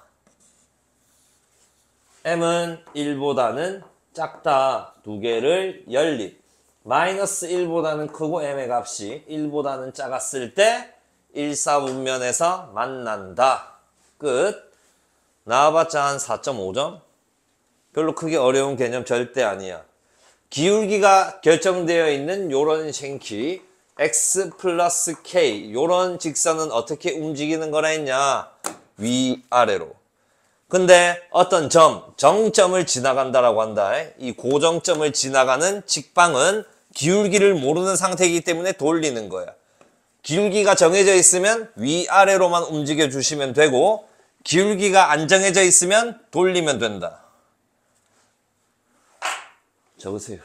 m은 1보다는 작다. 두 개를 연립. 마이너스 1보다는 크고 m의 값이 1보다는 작았을 때 1사분면에서 만난다. 끝. 나와봤자 한 4.5점? 별로 크게 어려운 개념 절대 아니야. 기울기가 결정되어 있는 요런 생키 x 플러스 k 요런 직선은 어떻게 움직이는 거라 했냐? 위아래로. 근데 어떤 정점을 지나간다라고 한다. 이 고정점을 지나가는 직방은 기울기를 모르는 상태이기 때문에 돌리는 거야. 기울기가 정해져 있으면 위아래로만 움직여 주시면 되고 기울기가 안 정해져 있으면 돌리면 된다. 적으세요.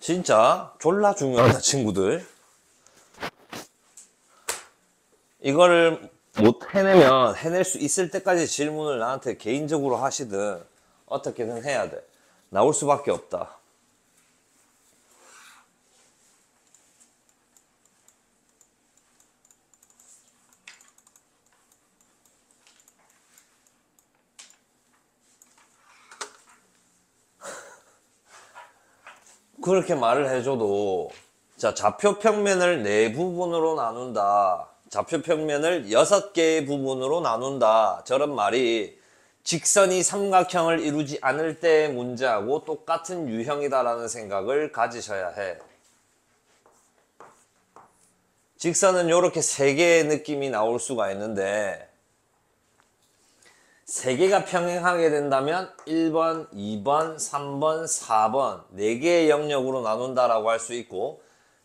진짜 졸라 중요하다 친구들. 이거를 못 해내면 해낼 수 있을 때까지 질문을 나한테 개인적으로 하시든 어떻게든 해야 돼. 나올 수밖에 없다. 그렇게 말을 해줘도 자, 좌표 평면을 4부분으로 나눈다. 좌표 평면을 6개의 부분으로 나눈다. 저런 말이 직선이 삼각형을 이루지 않을 때의 문제하고 똑같은 유형이다라는 생각을 가지셔야 해. 직선은 이렇게 3개의 느낌이 나올 수가 있는데 3개가 평행하게 된다면 1번, 2번, 3번, 4번 4개의 영역으로 나눈다라고 할 수 있고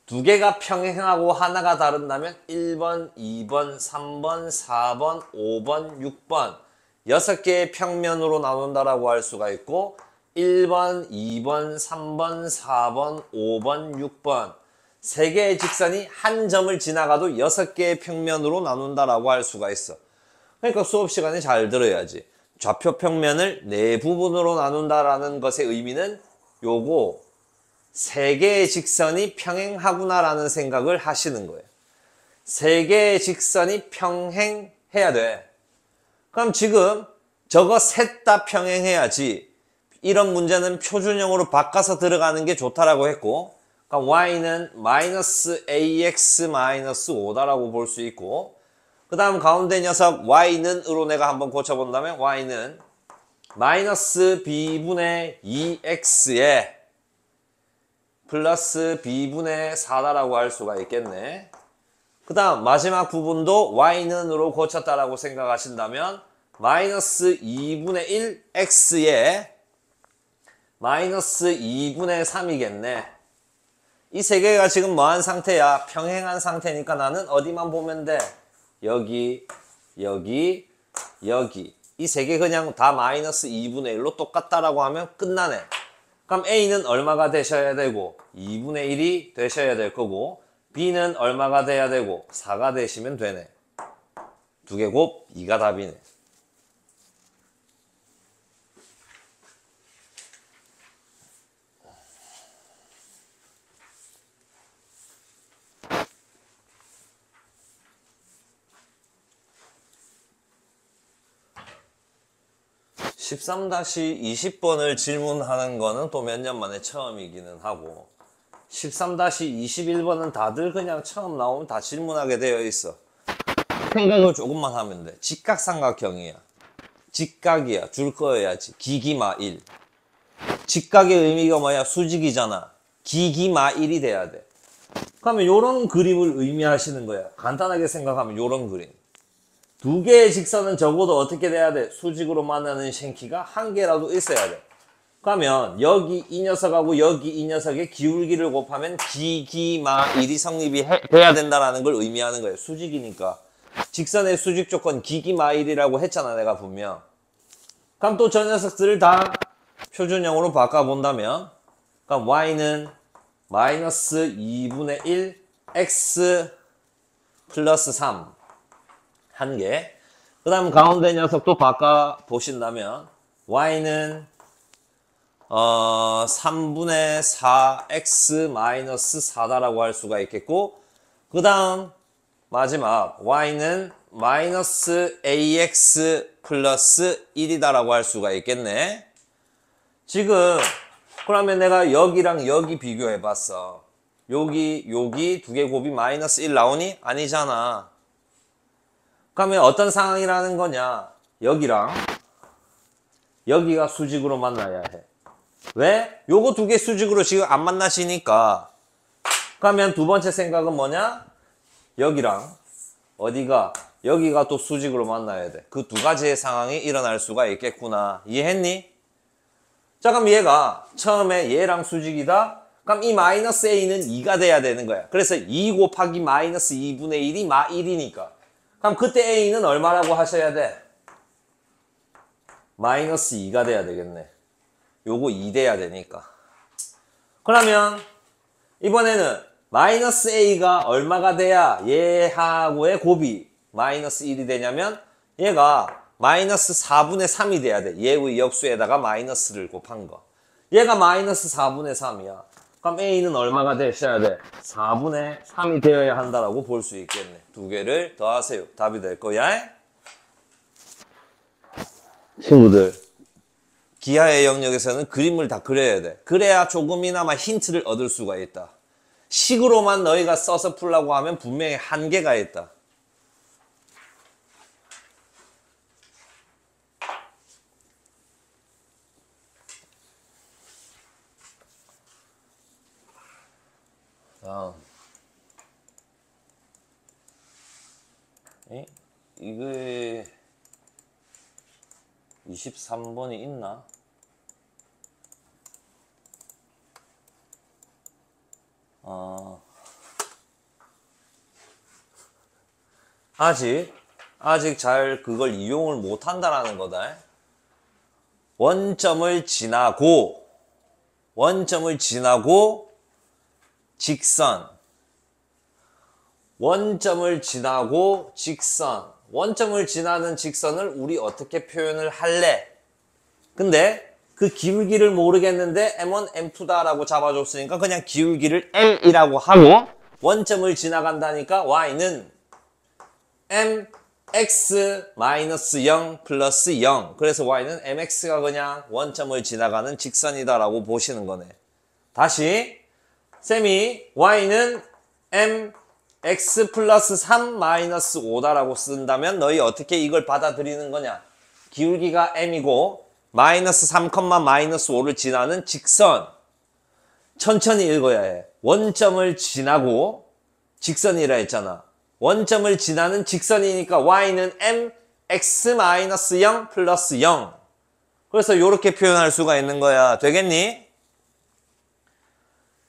2개가 평행하고 하나가 다른다면 1번, 2번, 3번, 4번, 5번, 6번 6개의 평면으로 나눈다라고 할 수가 있고 1번, 2번, 3번, 4번, 5번, 6번 3개의 직선이 한 점을 지나가도 6개의 평면으로 나눈다라고 할 수가 있어. 그러니까 수업 시간에 잘 들어야지. 좌표 평면을 4부분으로 나눈다라는 것의 의미는 요거 3개의 직선이 평행하구나라는 생각을 하시는 거예요. 3개의 직선이 평행해야 돼. 그럼 지금 저거 셋 다 평행해야지. 이런 문제는 표준형으로 바꿔서 들어가는 게 좋다라고 했고 그러니까 y는 마이너스 ax 마이너스 5다라고 볼 수 있고, 그 다음 가운데 녀석 y는으로 내가 한번 고쳐본다면 y는 마이너스 b분의 2x에 플러스 b분의 4다라고 할 수가 있겠네. 그 다음 마지막 부분도 y는으로 고쳤다라고 생각하신다면 마이너스 2분의 1 x에 마이너스 2분의 3이겠네. 이 세 개가 지금 뭐한 상태야? 평행한 상태니까 나는 어디만 보면 돼? 여기, 여기, 여기. 이 세 개 그냥 다 마이너스 2분의 1로 똑같다라고 하면 끝나네. 그럼 A는 얼마가 되셔야 되고 2분의 1이 되셔야 될 거고, B는 얼마가 돼야 되고 4가 되시면 되네. 두 개 곱 2가 답이네. (13-20번을) 질문하는 거는 또 몇 년 만에 처음이기는 하고, 13-21번은 다들 그냥 처음 나오면 다 질문하게 되어 있어. 생각을 조금만 하면 돼. 직각삼각형이야. 직각이야. 줄 거여야지. 기기마 1. 직각의 의미가 뭐야? 수직이잖아. 기기마 1이 돼야 돼. 그러면 요런 그림을 의미하시는 거야. 간단하게 생각하면 요런 그림. 두 개의 직선은 적어도 어떻게 돼야 돼? 수직으로 만나는 싱키가 한 개라도 있어야 돼. 그러면 여기 이 녀석하고 여기 이 녀석의 기울기를 곱하면 기기마 1이 성립이 돼야 된다는 걸 의미하는 거예요. 수직이니까. 직선의 수직 조건 기기마 1이라고 했잖아, 내가 분명. 그럼 또 저 녀석들을 다 표준형으로 바꿔본다면, 그럼 y는 마이너스 2분의 1 x 플러스 3 한 개. 그 다음 가운데 녀석도 바꿔보신다면 y는 3분의 4x 마이너스 4다라고 할 수가 있겠고, 그 다음 마지막 y는 마이너스 ax 플러스 1이다라고 할 수가 있겠네. 지금 그러면 내가 여기랑 여기 비교해 봤어. 여기 두 개 곱이 마이너스 1 나오니? 아니잖아. 그러면 어떤 상황이라는 거냐? 여기랑 여기가 수직으로 만나야 해. 왜? 요거 두 개 수직으로 지금 안 만나시니까. 그러면 두 번째 생각은 뭐냐? 여기랑 어디가? 여기가 또 수직으로 만나야 돼. 그 두 가지의 상황이 일어날 수가 있겠구나. 이해했니? 자, 그럼 얘가 처음에 얘랑 수직이다? 그럼 이 마이너스 a는 2가 돼야 되는 거야. 그래서 2 곱하기 마이너스 2분의 1이 마 1이니까. 그럼 그때 a는 얼마라고 하셔야 돼? 마이너스 2가 돼야 되겠네. 요거 2 돼야 되니까. 그러면 이번에는 마이너스 a가 얼마가 돼야 얘하고의 곱이 마이너스 1이 되냐면, 얘가 마이너스 4분의 3이 돼야 돼. 얘의 역수에다가 마이너스를 곱한 거. 얘가 마이너스 4분의 3이야. 그럼 a는 얼마가 되셔야 돼? 4분의 3이 되어야 한다라고 볼 수 있겠네. 두 개를 더하세요. 답이 될 거야. 친구들, 기하의 영역에서는 그림을 다 그려야 돼. 그래야 조금이나마 힌트를 얻을 수가 있다. 식으로만 너희가 써서 풀라고 하면 분명히 한계가 있다. 이게 23번이 있나? 아직 잘 그걸 이용을 못 한다라는 거다. 원점을 지나고 직선, 원점을 지나고 직선, 원점을 지나는 직선을 우리 어떻게 표현을 할래? 근데 그 기울기를 모르겠는데 m1, m2다라고 잡아줬으니까 그냥 기울기를 L이라고 하고, 원점을 지나간다니까 y는 mx-0 플러스 0. 그래서 y는 mx가 그냥 원점을 지나가는 직선이다라고 보시는 거네. 다시 쌤이 y는 mx 플러스 3 마이너스 5다라고 쓴다면 너희 어떻게 이걸 받아들이는 거냐? 기울기가 m이고 마이너스 3, 마이너스 5를 지나는 직선. 천천히 읽어야 해. 원점을 지나고 직선이라 했잖아. 원점을 지나는 직선이니까 y는 mx-0 플러스 0. 그래서 이렇게 표현할 수가 있는 거야. 되겠니?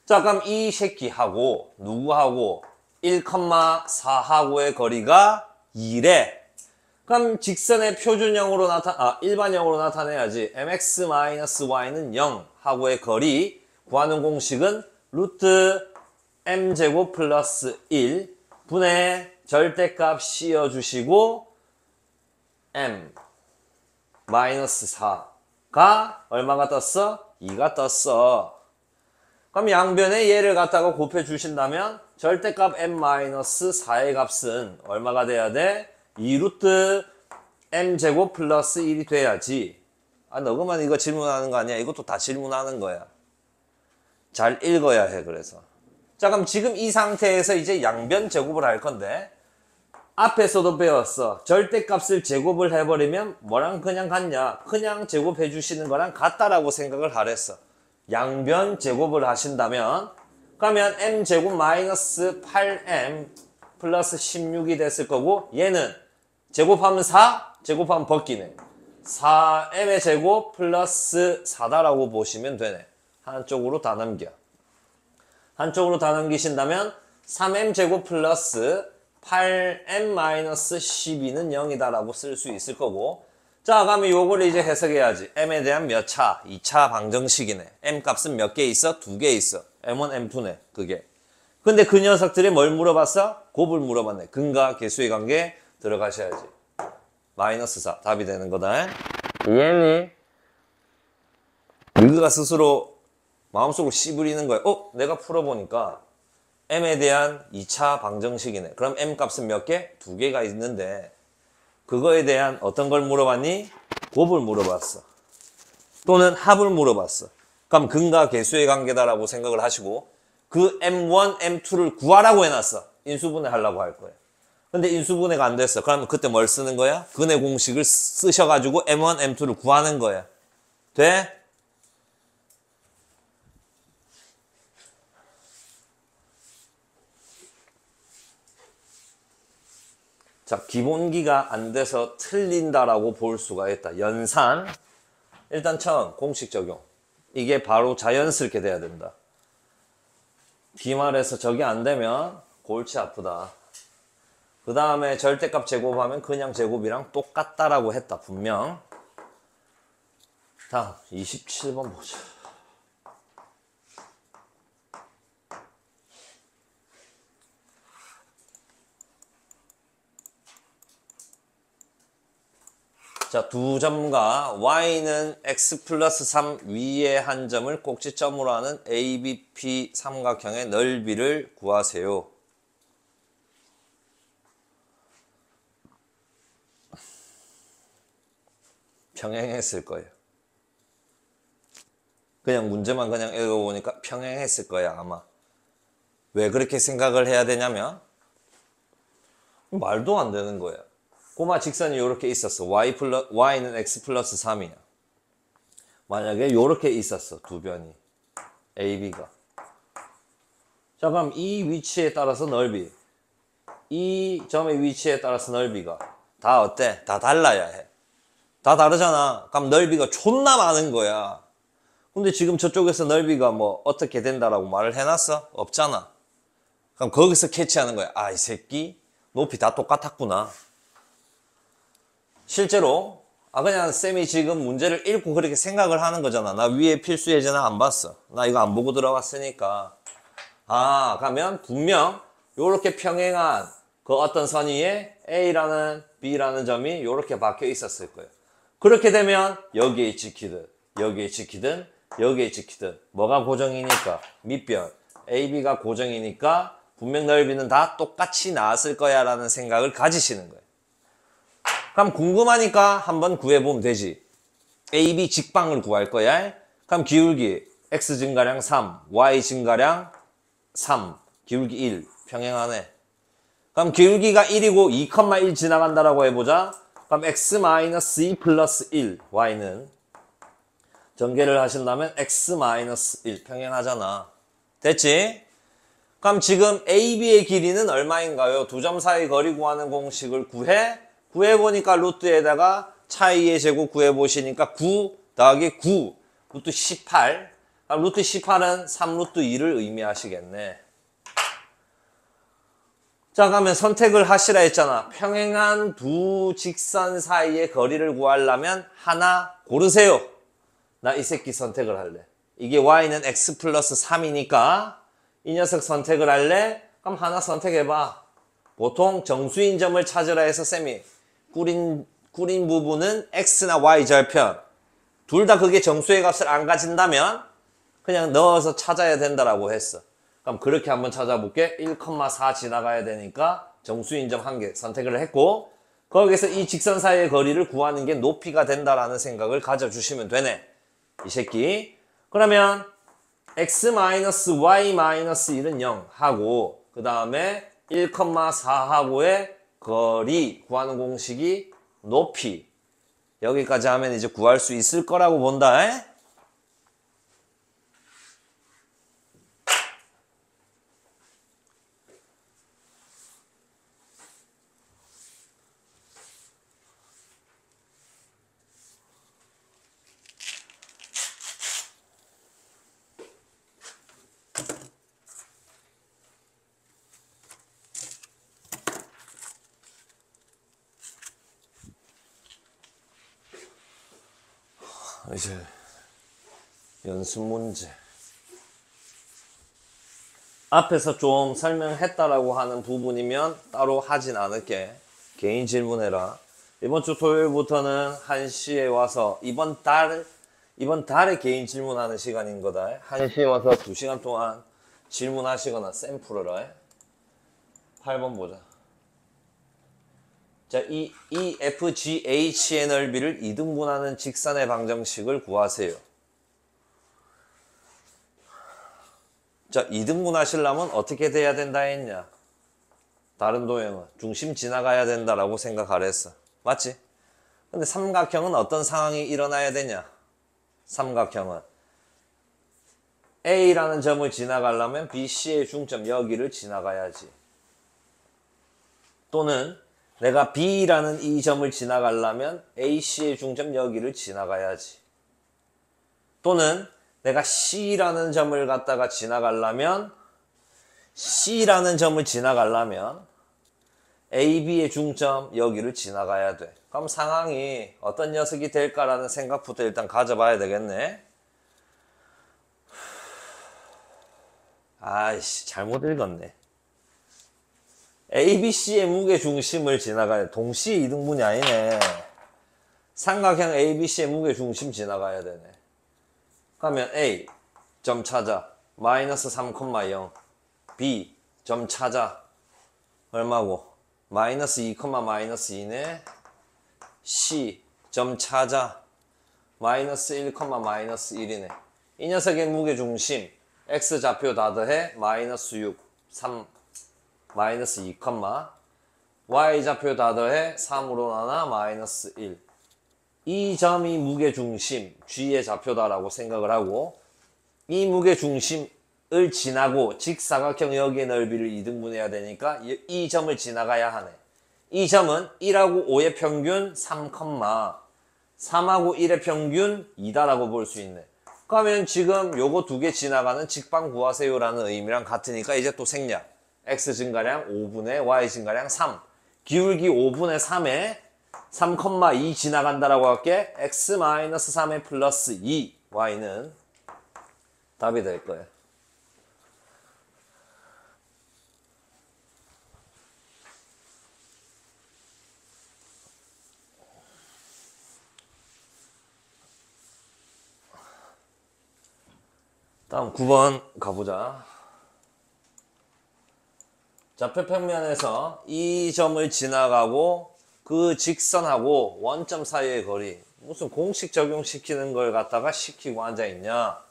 자, 그럼 이 새끼하고 누구하고 1,4하고의 거리가 2래. 그럼 직선의 표준형으로 일반형으로 나타내야지. mx-y는 0 하고의 거리 구하는 공식은 루트 m제곱 플러스 1 분의 절대값 씌워주시고 m 마이너스 4가 얼마가 떴어? 2가 떴어. 그럼 양변에 얘를 갖다가 곱해 주신다면 절대값 m-4의 값은 얼마가 돼야 돼? 2루트 m제곱 플러스 1이 돼야지. 아, 너그만 이거 질문하는 거 아니야? 이것도 다 질문하는 거야. 잘 읽어야 해, 그래서. 자, 그럼 지금 이 상태에서 이제 양변 제곱을 할 건데, 앞에서도 배웠어. 절대값을 제곱을 해버리면 뭐랑 그냥 같냐? 그냥 제곱해 주시는 거랑 같다라고 생각을 하랬어. 양변 제곱을 하신다면, 그러면 m제곱 마이너스 8m 플러스 16이 됐을 거고, 얘는 제곱하면 4, 제곱하면 벗기네. 4m의 제곱 플러스 4다라고 보시면 되네. 한쪽으로 다 넘겨. 한쪽으로 다 넘기신다면 3m 제곱 플러스 8m-12는 0이다라고 쓸 수 있을 거고, 자, 그러면 요거를 이제 해석해야지. m에 대한 몇 차? 2차 방정식이네. m 값은 몇 개 있어? 2개 있어. m1, m2네. 그게. 근데 그 녀석들이 뭘 물어봤어? 곱을 물어봤네. 근과 계수의 관계 들어가셔야지. 마이너스 4. 답이 되는 거다. 이해했니? 너가 스스로 마음속으로 씨부리는 거야. 내가 풀어보니까 m에 대한 2차 방정식이네. 그럼 m 값은 몇 개? 2개가 있는데 그거에 대한 어떤 걸 물어봤니? 곱을 물어봤어. 또는 합을 물어봤어. 그럼 근과 계수의 관계다라고 생각을 하시고 그 m1, m2를 구하라고 해놨어. 인수분해 하려고 할 거야. 근데 인수분해가 안 됐어. 그러면 그때 뭘 쓰는 거야? 근의 공식을 쓰셔가지고 m1, m2를 구하는 거야. 돼? 자, 기본기가 안 돼서 틀린다라고 볼 수가 있다. 연산. 일단 처음 공식 적용. 이게 바로 자연스럽게 돼야 된다. 기말에서 저게 안 되면 골치 아프다. 그 다음에 절대값 제곱하면 그냥 제곱이랑 똑같다라고 했다. 분명. 다음 27번 보자. 자, 두 점과 y는 x 플러스 3 위의 한 점을 꼭지점으로 하는 ABP 삼각형의 넓이를 구하세요. 평행했을 거예요. 그냥 문제만 그냥 읽어보니까 평행했을 거야, 아마. 왜 그렇게 생각을 해야 되냐면 말도 안 되는 거야. 꼬마 직선이 이렇게 있었어. y는 x 플러스 3이야. 만약에 이렇게 있었어. 두 변이. AB가. 자, 그럼 이 위치에 따라서 넓이. 이 점의 위치에 따라서 넓이가. 다 어때? 다 달라야 해. 다 다르잖아. 그럼 넓이가 존나 많은 거야. 근데 지금 저쪽에서 넓이가 뭐 어떻게 된다라고 말을 해놨어? 없잖아. 그럼 거기서 캐치하는 거야. 아, 이 새끼 높이 다 똑같았구나. 실제로 그냥 쌤이 지금 문제를 읽고 그렇게 생각을 하는 거잖아. 나 위에 필수 예제는 안 봤어. 나 이거 안 보고 들어갔으니까. 그러면 분명 요렇게 평행한 그 어떤 선 위에 A라는 B라는 점이 요렇게 박혀 있었을 거예요. 그렇게 되면 여기에 찍히든 여기에 찍히든 여기에 찍히든 뭐가 고정이니까 밑변 AB가 고정이니까 분명 넓이는 다 똑같이 나왔을 거야 라는 생각을 가지시는 거예요. 그럼 궁금하니까 한번 구해보면 되지. AB 직방을 구할 거야. 그럼 기울기 X 증가량 3, Y 증가량 3, 기울기 1 평행하네. 그럼 기울기가 1이고 2,1 지나간다라고 해보자. 그럼 x-2 플러스 1 y는 전개를 하신다면 x-1 평행하잖아. 됐지? 그럼 지금 AB의 길이는 얼마인가요? 두 점 사이 거리 구하는 공식을 구해보니까 루트에다가 차이의 제곱 구해보시니까 9 더하기 9 루트 18. 그럼 루트 18은 3 루트 2를 의미하시겠네. 자, 그러면 선택을 하시라 했잖아. 평행한 두 직선 사이의 거리를 구하려면 하나 고르세요. 나 이 새끼 선택을 할래. 이게 y는 x 플러스 3이니까 이 녀석 선택을 할래? 그럼 하나 선택해봐. 보통 정수인 점을 찾으라 해서 쌤이 꾸린 부분은 x나 y 절편. 둘 다 그게 정수의 값을 안 가진다면 그냥 넣어서 찾아야 된다라고 했어. 그럼 그렇게 한번 찾아볼게. 1,4 지나가야 되니까 정수인 점 한 개 선택을 했고 거기서 이 직선 사이의 거리를 구하는 게 높이가 된다라는 생각을 가져주시면 되네. 이 새끼. 그러면 x-y-1은 0 하고 그 다음에 1,4하고의 거리 구하는 공식이 높이. 여기까지 하면 이제 구할 수 있을 거라고 본다. 에? 이제 연습 문제. 앞에서 좀 설명했다라고 하는 부분이면 따로 하진 않을게. 개인 질문해라. 이번 주 토요일부터는 1시에 와서 이번 달에 개인 질문하는 시간인 거다. 1시에 와서 2시간 동안 질문하시거나 샘플을 해. 8번 보자. 자, 이 EFGH의 넓이를 2등분하는 직선의 방정식을 구하세요. 자, 2등분 하시려면 어떻게 돼야 된다 했냐? 다른 도형은 중심 지나가야 된다라고 생각하랬어. 맞지? 근데 삼각형은 어떤 상황이 일어나야 되냐? 삼각형은 A라는 점을 지나가려면 BC의 중점 여기를 지나가야지. 또는 내가 B라는 이 점을 지나가려면 AC의 중점 여기를 지나가야지. 또는 내가 C라는 점을 갖다가 지나가려면 AB의 중점 여기를 지나가야 돼. 그럼 상황이 어떤 녀석이 될까라는 생각부터 일단 가져봐야 되겠네. 아이씨, 잘못 읽었네. ABC의 무게 중심을 지나가야 돼. 동시에 이등분이 아니네. 삼각형 ABC의 무게 중심 지나가야 되네. 그러면 A 점 찾아. 마이너스 3,0. B 점 찾아. 얼마고? 마이너스 2, 마이너스 2네. C 점 찾아. 마이너스 1, 마이너스 1이네. 이 녀석의 무게 중심 X 좌표 다 더해 마이너스 6, 3, 마이너스 2, Y 좌표 다 더해 3으로 나눠 마이너스 1. 이 점이 무게중심 G의 좌표다라고 생각을 하고 이 무게중심을 지나고 직사각형 여기의 넓이를 2등분해야 되니까 이 점을 지나가야 하네. 이 점은 1하고 5의 평균 3, 3하고 1의 평균 2다라고 볼 수 있네. 그러면 지금 요거 두 개 지나가는 직방 구하세요라는 의미랑 같으니까 이제 또 생략. X 증가량 5분의 Y 증가량 3. 기울기 5분의 3에 3,2 지나간다라고 할게. X-3의 플러스 2. Y는 답이 될 거예요. 다음 9번 가보자. 좌표평면에서 이 점을 지나가고 그 직선하고 원점 사이의 거리 무슨 공식 적용시키는 걸 갖다가 시키고 앉아있냐.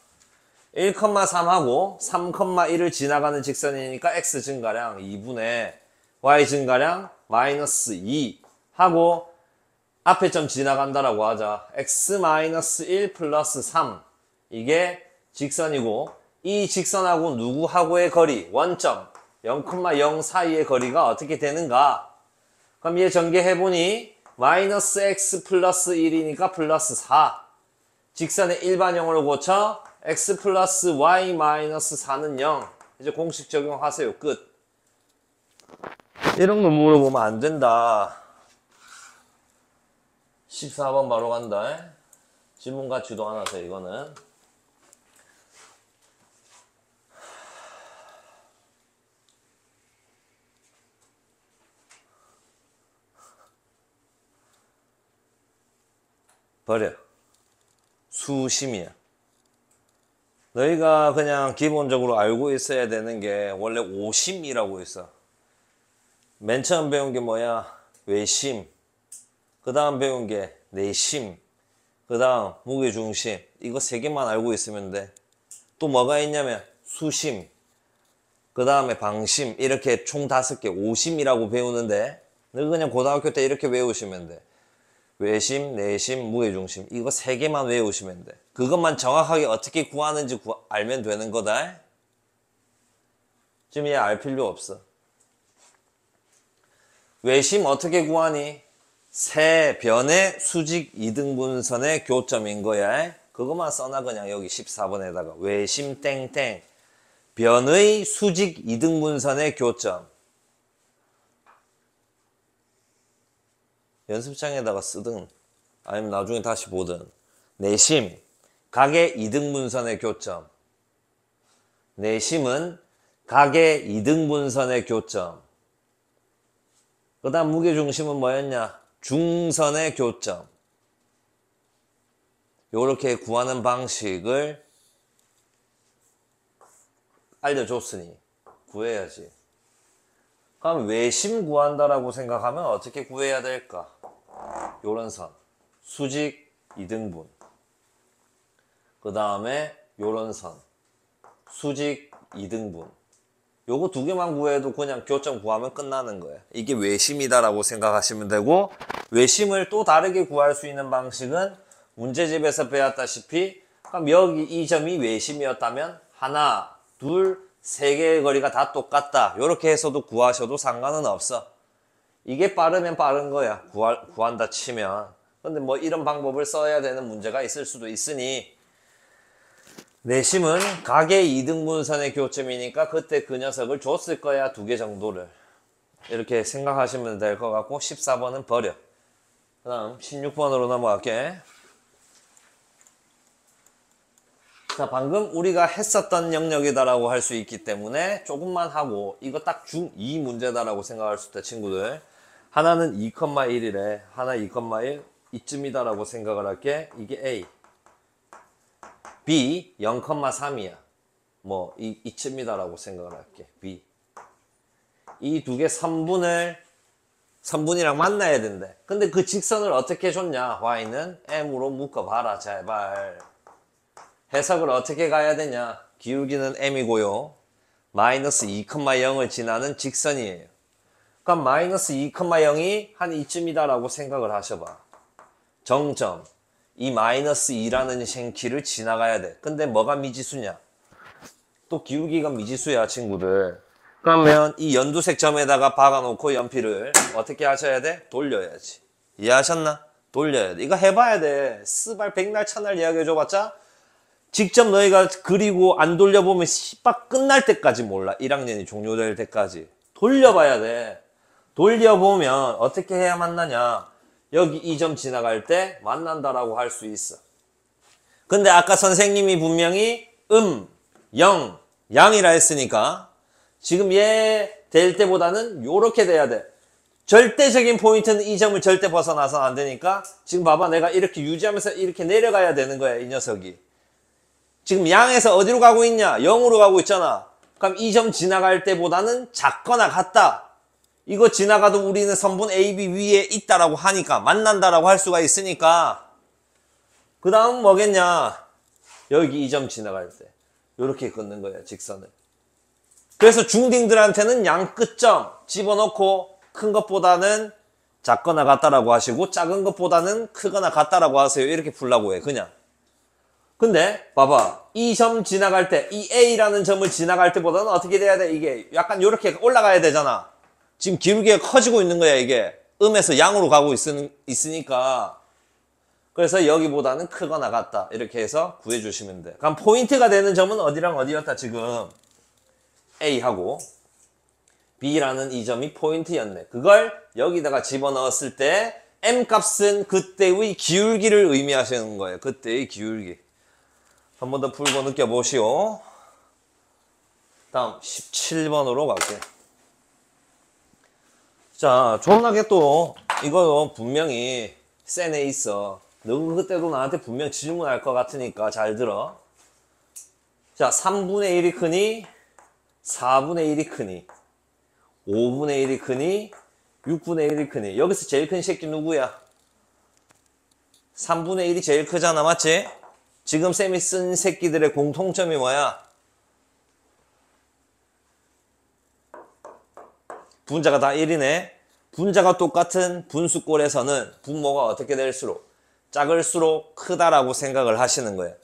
1,3하고 3,1을 지나가는 직선이니까 x 증가량 2분의 y 증가량 마이너스 2 하고 앞에 점 지나간다라고 하자. x-1 플러스 3 이게 직선이고 이 직선하고 누구하고의 거리 원점 0,0 사이의 거리가 어떻게 되는가? 그럼 얘 전개해보니 마이너스 x 플러스 1이니까 플러스 4 직선의 일반형으로 고쳐 x 플러스 y 마이너스 4는 0 이제 공식 적용하세요. 끝. 이런 거 물어보면 안 된다. 14번 바로 간다. 지문 같지도 않아서 이거는 버려. 수심이야. 너희가 그냥 기본적으로 알고 있어야 되는 게 원래 오심이라고 있어. 맨 처음 배운 게 뭐야? 외심. 그 다음 배운 게 내심. 그 다음 무게중심. 이거 세 개만 알고 있으면 돼. 또 뭐가 있냐면 수심. 그 다음에 방심. 이렇게 총 5개. 오심이라고 배우는데 너 그냥 고등학교 때 이렇게 외우시면 돼. 외심, 내심, 무게중심. 이거 세 개만 외우시면 돼. 그것만 정확하게 어떻게 구하는지 알면 되는 거다. 지금 얘 알 필요 없어. 외심 어떻게 구하니? 세 변의 수직 이등분선의 교점인 거야. 그것만 써놔 그냥 여기 14번에다가. 외심 땡땡. 변의 수직 이등분선의 교점. 연습장에다가 쓰든 아니면 나중에 다시 보든. 내심. 각의 이등분선의 교점. 내심은 각의 이등분선의 교점. 그 다음 무게중심은 뭐였냐? 중선의 교점. 요렇게 구하는 방식을 알려줬으니 구해야지. 그럼 외심 구한다라고 생각하면 어떻게 구해야 될까? 요런 선. 수직 이등분. 그 다음에 요런 선. 수직 이등분. 요거 두 개만 구해도 그냥 교점 구하면 끝나는 거예요. 이게 외심이다라고 생각하시면 되고, 외심을 또 다르게 구할 수 있는 방식은 문제집에서 배웠다시피, 그럼 여기 이 점이 외심이었다면 하나, 둘, 세 개의 거리가 다 똑같다. 요렇게 해서도 구하셔도 상관은 없어. 이게 빠르면 빠른 거야. 구한다 치면. 근데 뭐 이런 방법을 써야 되는 문제가 있을 수도 있으니, 내심은 각의 이등분선의 교점이니까 그때 그 녀석을 줬을 거야. 2개 정도를. 이렇게 생각하시면 될 것 같고 14번은 버려. 그 다음 16번으로 넘어갈게. 자, 방금 우리가 했었던 영역이다라고 할 수 있기 때문에 조금만 하고 이거 딱 중2 문제다라고 생각할 수 있다 친구들. 하나는 2,1이래. 하나 2,1 이쯤이다라고 생각을 할게. 이게 A. B 0,3이야. 뭐 이쯤이다라고 생각을 할게. B. 이 두 개 선분이랑 만나야 된대. 근데 그 직선을 어떻게 줬냐? y는 m으로 묶어봐라 제발. 해석을 어떻게 가야 되냐? 기울기는 m이고요. 마이너스 2,0을 지나는 직선이에요. 그럼 마이너스 2,0이 한 이쯤이다라고 생각을 하셔봐. 정점. 이 마이너스 2라는 생키를 지나가야 돼. 근데 뭐가 미지수냐? 또 기울기가 미지수야 친구들. 그러면 이 연두색 점에다가 박아놓고 연필을 어떻게 하셔야 돼? 돌려야지. 이해하셨나? 돌려야 돼. 이거 해봐야 돼. 스발 백날 천날 이야기해줘봤자 직접 너희가 그리고 안 돌려보면 씨발 끝날 때까지 몰라. 1학년이 종료될 때까지. 돌려봐야 돼. 돌려보면 어떻게 해야 만나냐? 여기 이 점 지나갈 때 만난다라고 할 수 있어. 근데 아까 선생님이 분명히 0, 양이라 했으니까 지금 얘 될 때보다는 요렇게 돼야 돼. 절대적인 포인트는 이 점을 절대 벗어나서 안 되니까 지금 봐봐. 내가 이렇게 유지하면서 이렇게 내려가야 되는 거야. 이 녀석이. 지금 양에서 어디로 가고 있냐? 0으로 가고 있잖아. 그럼 이 점 지나갈 때보다는 작거나 같다. 이거 지나가도 우리는 선분 AB 위에 있다라고 하니까 만난다라고 할 수가 있으니까 그 다음 뭐겠냐? 여기 이 점 지나갈 때 요렇게 긋는 거예요, 직선을. 그래서 중딩들한테는 양 끝점 집어넣고 큰 것보다는 작거나 같다라고 하시고 작은 것보다는 크거나 같다라고 하세요. 이렇게 풀라고 해, 그냥. 근데 봐봐, 이 점 지나갈 때, 이 A라는 점을 지나갈 때보다는 어떻게 돼야 돼? 이게 약간 요렇게 올라가야 되잖아. 지금 기울기가 커지고 있는 거야, 이게. 음에서 양으로 가고 있으니까. 그래서 여기보다는 크거나 같다, 이렇게 해서 구해주시면 돼. 그럼 포인트가 되는 점은 어디랑 어디였다, 지금? A하고 B라는 이 점이 포인트였네. 그걸 여기다가 집어넣었을 때 M 값은 그때의 기울기를 의미하시는 거예요. 그때의 기울기. 한 번 더 풀고 느껴보시오. 다음 17번으로 갈게요. 자, 존나게 또 이거 분명히 센에 있어. 너 그때도 나한테 분명 질문할 것 같으니까 잘 들어. 자, 3분의 1이 크니 4분의 1이 크니 5분의 1이 크니 6분의 1이 크니. 여기서 제일 큰 새끼 누구야? 3분의 1이 제일 크잖아, 맞지? 지금 쌤이 쓴 새끼들의 공통점이 뭐야? 분자가 다 1이네. 분자가 똑같은 분수꼴에서는 분모가 어떻게 될수록 작을수록 크다라고 생각을 하시는 거예요.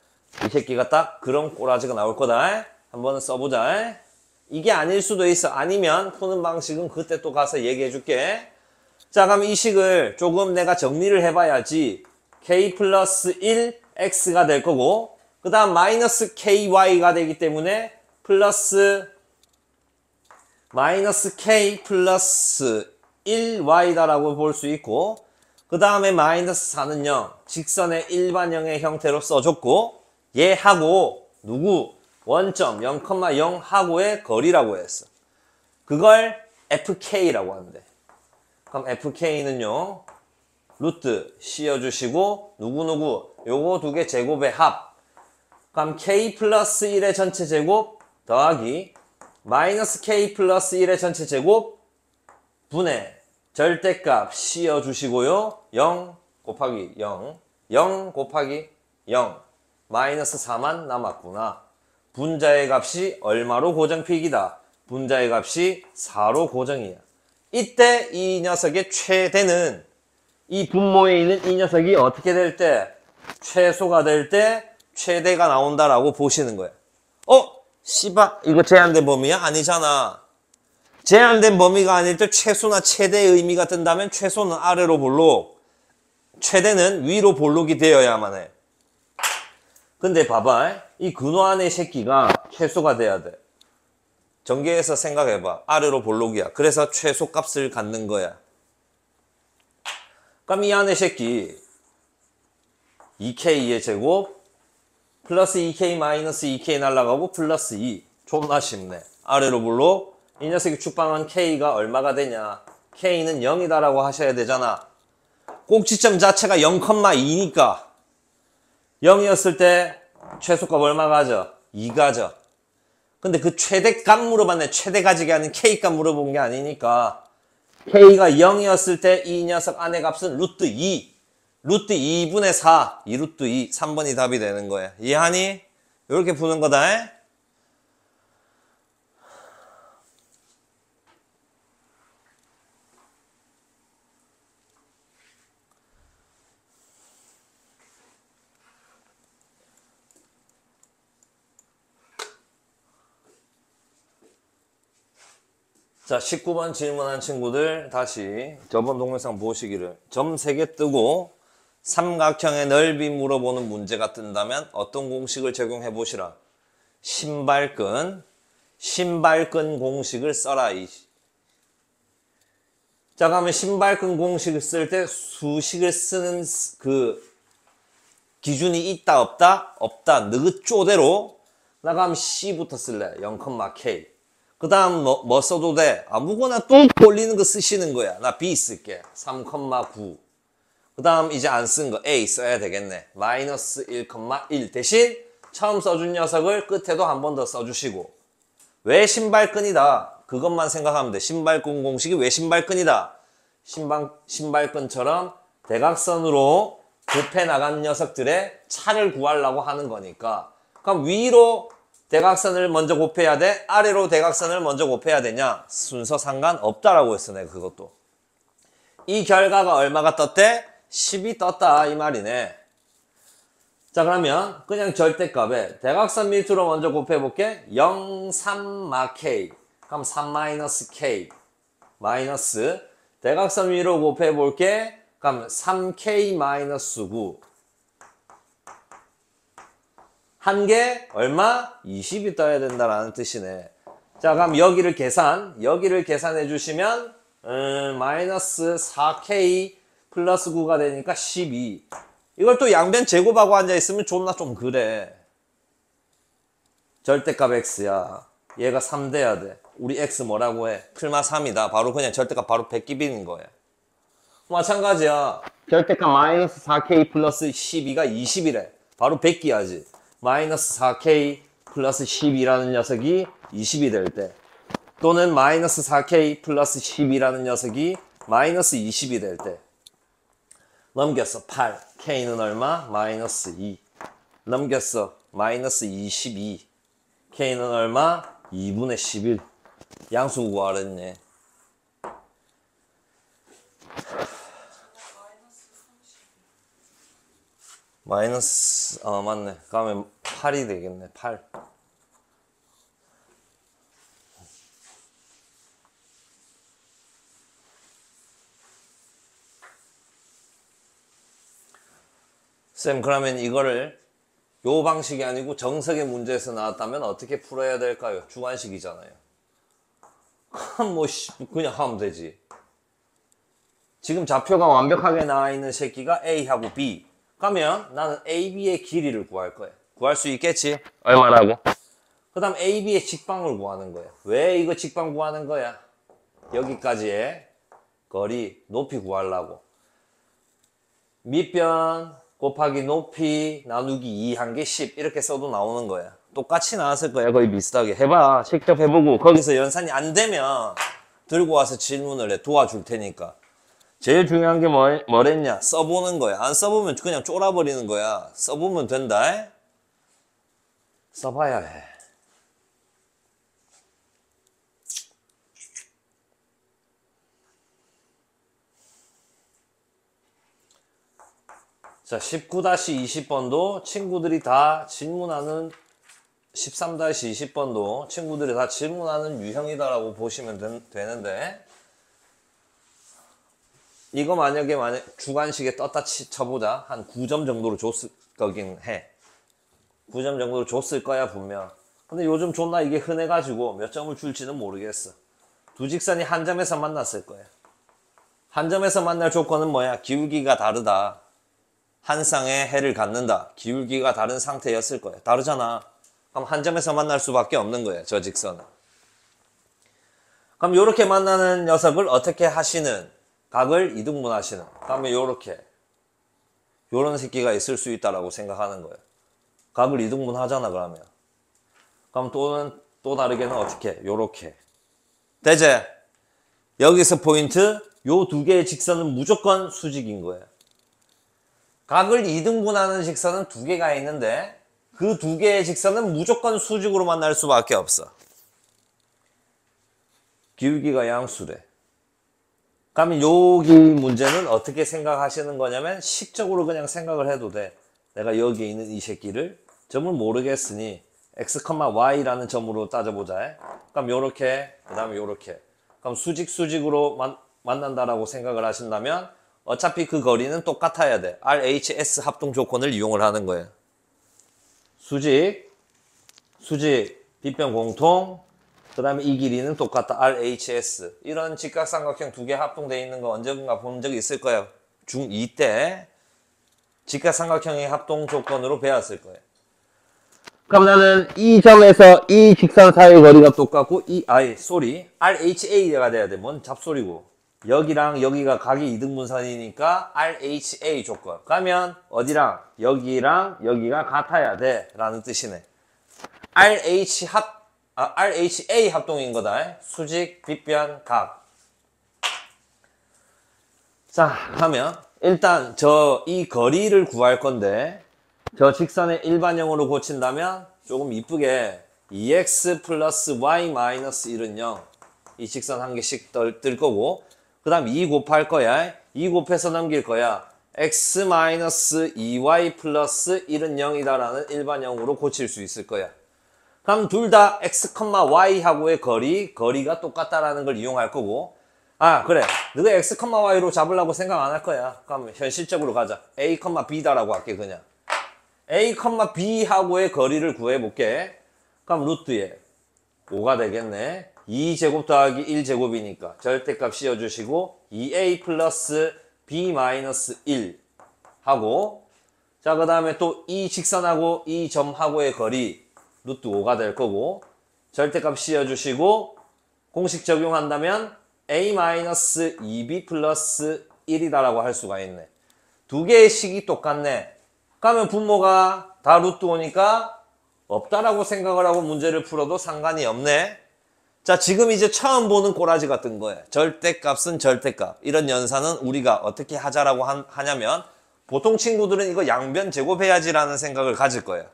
이 새끼가 딱 그런 꼬라지가 나올 거다. 한번 써보자. 이게 아닐 수도 있어. 아니면 푸는 방식은 그때 또 가서 얘기해 줄게. 자, 그럼 이 식을 조금 내가 정리를 해봐야지. k 플러스 1 x가 될 거고, 그 다음 마이너스 ky가 되기 때문에 플러스 마이너스 k 플러스 1y다라고 볼 수 있고, 그 다음에 마이너스 4는 0, 직선의 일반형의 형태로 써줬고, 얘하고 누구? 원점 0,0 하고의 거리라고 했어. 그걸 fk라고 한대. 그럼 fk는요, 루트 씌워주시고 누구누구 요거 두 개 제곱의 합. 그럼 k 플러스 1의 전체 제곱 더하기 마이너스 k 플러스 1의 전체 제곱 분의 절대값 씌워주시고요. 0 곱하기 0, 0 곱하기 0, 마이너스 4만 남았구나. 분자의 값이 얼마로 고정픽이다? 분자의 값이 4로 고정이야. 이때 이 녀석의 최대는, 이 분모에 있는 이 녀석이 어떻게 될 때? 최소가 될 때 최대가 나온다라고 보시는 거야. 씨발, 이거 제한된 범위야? 아니잖아. 제한된 범위가 아닐 때 최소나 최대의 의미가 뜬다면 최소는 아래로 볼록, 최대는 위로 볼록이 되어야만 해. 근데 봐봐, 이 근호 안의 새끼가 최소가 돼야 돼. 전개해서 생각해봐. 아래로 볼록이야. 그래서 최소 값을 갖는 거야. 그럼 이 안의 새끼 2k의 제곱 플러스 2k 마이너스 2k 날라가고 플러스 2. 존나 쉽네. 아래로 볼록. 이 녀석이 축방한 k가 얼마가 되냐? k는 0이다라고 하셔야 되잖아. 꼭지점 자체가 0,2니까 0이었을 때 최소값 얼마 가져? 2 가져. 근데 그 최대값 물어봤네. 최대 가지게 하는 k값 물어본 게 아니니까 k가 0이었을 때 이 녀석 안의 값은 루트 2. 루트 2분의 4. 2 루트 2. 3번이 답이 되는 거야. 이해하니? 이렇게 푸는 거다. 자, 19번 질문한 친구들 다시 저번 동영상 보시기를. 점 3개 뜨고 삼각형의 넓이 물어보는 문제가 뜬다면 어떤 공식을 적용해 보시라. 신발끈 공식을 써라. 자, 그러면 신발끈 공식을 쓸 때 수식을 쓰는 그 기준이 있다 없다? 없다. 너그 쪼대로 나가면 C부터 쓸래. 0,K. 그 다음 뭐 써도 돼? 아무거나 또 돌리는 거 쓰시는 거야. 나 B 쓸게. 3,9. 그 다음 이제 안 쓴 거 A 써야 되겠네. 마이너스 1,1 대신 처음 써준 녀석을 끝에도 한 번 더 써주시고. 왜 신발끈이다? 그것만 생각하면 돼. 신발끈 공식이 왜 신발끈이다? 신발끈처럼 대각선으로 곱해 나간 녀석들의 차를 구하려고 하는 거니까. 그럼 위로 대각선을 먼저 곱해야 돼? 아래로 대각선을 먼저 곱해야 되냐? 순서 상관없다라고 했어, 내가 그것도. 이 결과가 얼마가 떴대? 10이 떴다, 이 말이네. 자, 그러면 그냥 절대값에 대각선 밑으로 먼저 곱해볼게. 0, 3, 마 K. 그럼 3 마이너스 K. 마이너스. 대각선 위로 곱해볼게. 그럼 3K 마이너스 9. 한 개 얼마? 20이 떠야 된다라는 뜻이네. 자, 그럼 여기를 계산해 주시면 마이너스 4K 플러스 9가 되니까 12. 이걸 또 양변 제곱하고 앉아있으면 존나 좀 그래. 절대값 x야. 얘가 3 돼야 돼. 우리 x 뭐라고 해? 풀마 3이다. 바로 그냥 절대값 바로 백기빈인 거야. 마찬가지야. 절대값 마이너스 4k 플러스 12가 20이래. 바로 백기야지. 마이너스 4k 플러스 12라는 녀석이 20이 될 때, 또는 마이너스 4k 플러스 12라는 녀석이 마이너스 20이 될 때, 넘겼어. 8. k는 얼마? 마이너스 2. 넘겼어. 마이너스 22. k는 얼마? 2분의 11. 양수 구하랬네. 마이너스, 맞네. 그러면 8이 되겠네. 8. 쌤, 그러면 이거를 요 방식이 아니고 정석의 문제에서 나왔다면 어떻게 풀어야 될까요? 주관식이잖아요. 그럼 뭐 그냥 하면 되지. 지금 좌표가 완벽하게 나와 있는 새끼가 A하고 B. 그러면 나는 A, B의 길이를 구할 거야. 구할 수 있겠지? 얼마라고? 그 다음 A, B의 직방을 구하는 거야. 왜 이거 직방 구하는 거야? 여기까지의 거리, 높이 구하려고. 밑변 곱하기 높이 나누기 2 한 개 10 이렇게 써도 나오는 거야. 똑같이 나왔을 거야. 거의 비슷하게. 해봐. 직접 해보고 거기서 연산이 안 되면 들고 와서 질문을 해. 도와줄 테니까. 제일 중요한 게 뭐랬냐? 써보는 거야. 안 써보면 그냥 쫄아버리는 거야. 써보면 된다. 써봐야 해. 자, 19-20번도 친구들이 다 질문하는 13-20번도 친구들이 다 질문하는 유형이다라고 보시면 되는데, 이거 만약 주관식에 떴다 쳐보자. 한 9점 정도로 줬을 거긴 해. 9점 정도로 줬을 거야, 분명. 근데 요즘 존나 이게 흔해가지고 몇 점을 줄지는 모르겠어. 두 직선이 한 점에서 만났을 거야. 한 점에서 만날 조건은 뭐야? 기울기가 다르다. 한 쌍의 해를 갖는다. 기울기가 다른 상태였을 거야. 다르잖아. 그럼 한 점에서 만날 수밖에 없는 거야, 저 직선은. 그럼 요렇게 만나는 녀석을 어떻게 하시는? 각을 이등분하시는. 그러면 요렇게. 요런 새끼가 있을 수 있다라고 생각하는 거예요. 각을 이등분하잖아, 그러면. 그럼 또 다르게는 어떻게? 요렇게. 대제. 여기서 포인트. 요 두 개의 직선은 무조건 수직인 거예요. 각을 이등분하는 직선은 두 개가 있는데 그 두 개의 직선은 무조건 수직으로 만날 수밖에 없어. 기울기가 양수래. 그러면 여기 문제는 어떻게 생각하시는 거냐면 식적으로 그냥 생각을 해도 돼. 내가 여기에 있는 이 새끼를 점을 모르겠으니 x, y라는 점으로 따져보자. 그럼 요렇게, 그 다음에 요렇게. 그럼 수직으로 만난다라고 생각을 하신다면 어차피 그 거리는 똑같아야 돼. RHS 합동 조건을 이용을 하는 거예요. 수직, 빗변 공통, 그 다음에 이 길이는 똑같다. RHS. 이런 직각삼각형 두 개 합동되어 있는 거 언젠가 본 적이 있을 거예요. 중2 때 직각삼각형의 합동 조건으로 배웠을 거예요. 그럼 나는 이 점에서 이 직선 사이의 거리가 똑같고 RHA가 돼야 돼. 뭔 잡소리고. 여기랑 여기가 각이 이등분선이니까 RHA 조건. 그러면 어디랑 여기랑 여기가 같아야 돼 라는 뜻이네. RHA 합동인 거다. 수직, 빗변, 각. 자, 하면 일단 이 거리를 구할 건데 저 직선의 일반형으로 고친다면 조금 이쁘게 2x 플러스 y 마이너스 1은 0. 이 직선 한 개씩 뜰 거고, 그 다음 2 곱할 거야. 2 곱해서 넘길 거야. x 마이너스 2y 플러스 1은 0이다라는 일반형으로 고칠 수 있을 거야. 그럼 둘 다 x, y하고의 거리가 똑같다라는 걸 이용할 거고, 아, 그래. 너가 x, y로 잡으려고 생각 안 할 거야. 그럼 현실적으로 가자. a, b다라고 할게, 그냥. a, b하고의 거리를 구해볼게. 그럼 루트에 5가 되겠네. 2제곱 더하기 1제곱이니까 절대값 씌워주시고 2a 플러스 b 마이너스 1 하고, 자, 그 다음에 또 이 직선하고 이 점하고의 거리 루트 5가 될 거고, 절대값 씌워주시고 공식 적용한다면 a 마이너스 2b 플러스 1이다라고 할 수가 있네. 두 개의 식이 똑같네. 그러면 분모가 다 루트 5니까 없다라고 생각을 하고 문제를 풀어도 상관이 없네. 자, 지금 이제 처음 보는 꼬라지 같은 거예요. 절대값은 절대값. 이런 연산은 우리가 어떻게 하자라고 하냐면, 보통 친구들은 이거 양변 제곱해야지라는 생각을 가질 거예요.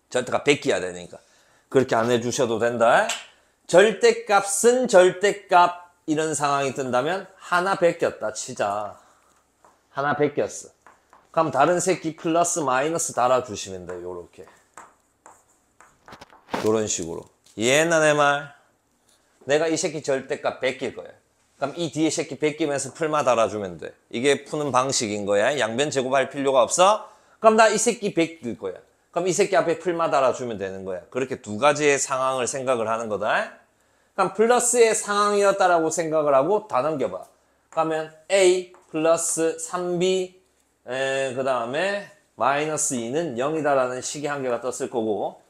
절대값 베끼야 되니까. 그렇게 안 해주셔도 된다. 절대값은 절대값 이런 상황이 뜬다면 하나 베꼈다 치자. 하나 베꼈어. 그럼 다른 새끼 플러스 마이너스 달아주시면 돼요. 요렇게. 요런 식으로. 이해했나 내 말? 내가 이 새끼 절대값 베낄 거야. 그럼 이 뒤에 새끼 베끼면서 풀마 달아주면 돼. 이게 푸는 방식인 거야. 양변 제곱할 필요가 없어. 그럼 나 이 새끼 베낄 거야. 그럼 이 새끼 앞에 풀마 달아주면 되는 거야. 그렇게 두 가지의 상황을 생각을 하는 거다. 그럼 플러스의 상황이었다라고 생각을 하고 다 넘겨봐. 그러면 a 플러스 3b 그 다음에 마이너스 2는 0이다라는 식이 한 개가 떴을 거고,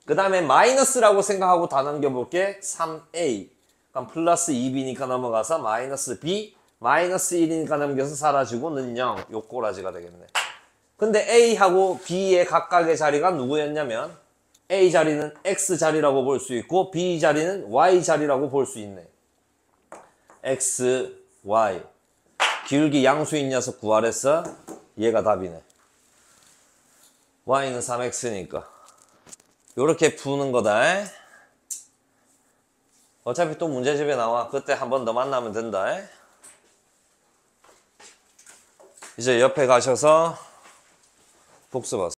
그 다음에 마이너스라고 생각하고 다 넘겨볼게. 3a. 그럼 플러스 2b니까 넘어가서 마이너스 b, 마이너스 1이니까 넘겨서 사라지고는 0. 요 꼬라지가 되겠네. 근데 a하고 b의 각각의 자리가 누구였냐면, a 자리는 x 자리라고 볼 수 있고 b 자리는 y 자리라고 볼 수 있네. x, y. 기울기 양수인 녀석 구하랬어. 얘가 답이네. y는 3x니까. 요렇게 푸는 거다. 어차피 또 문제집에 나와. 그때 한 번 더 만나면 된다. 이제 옆에 가셔서 복습하세요.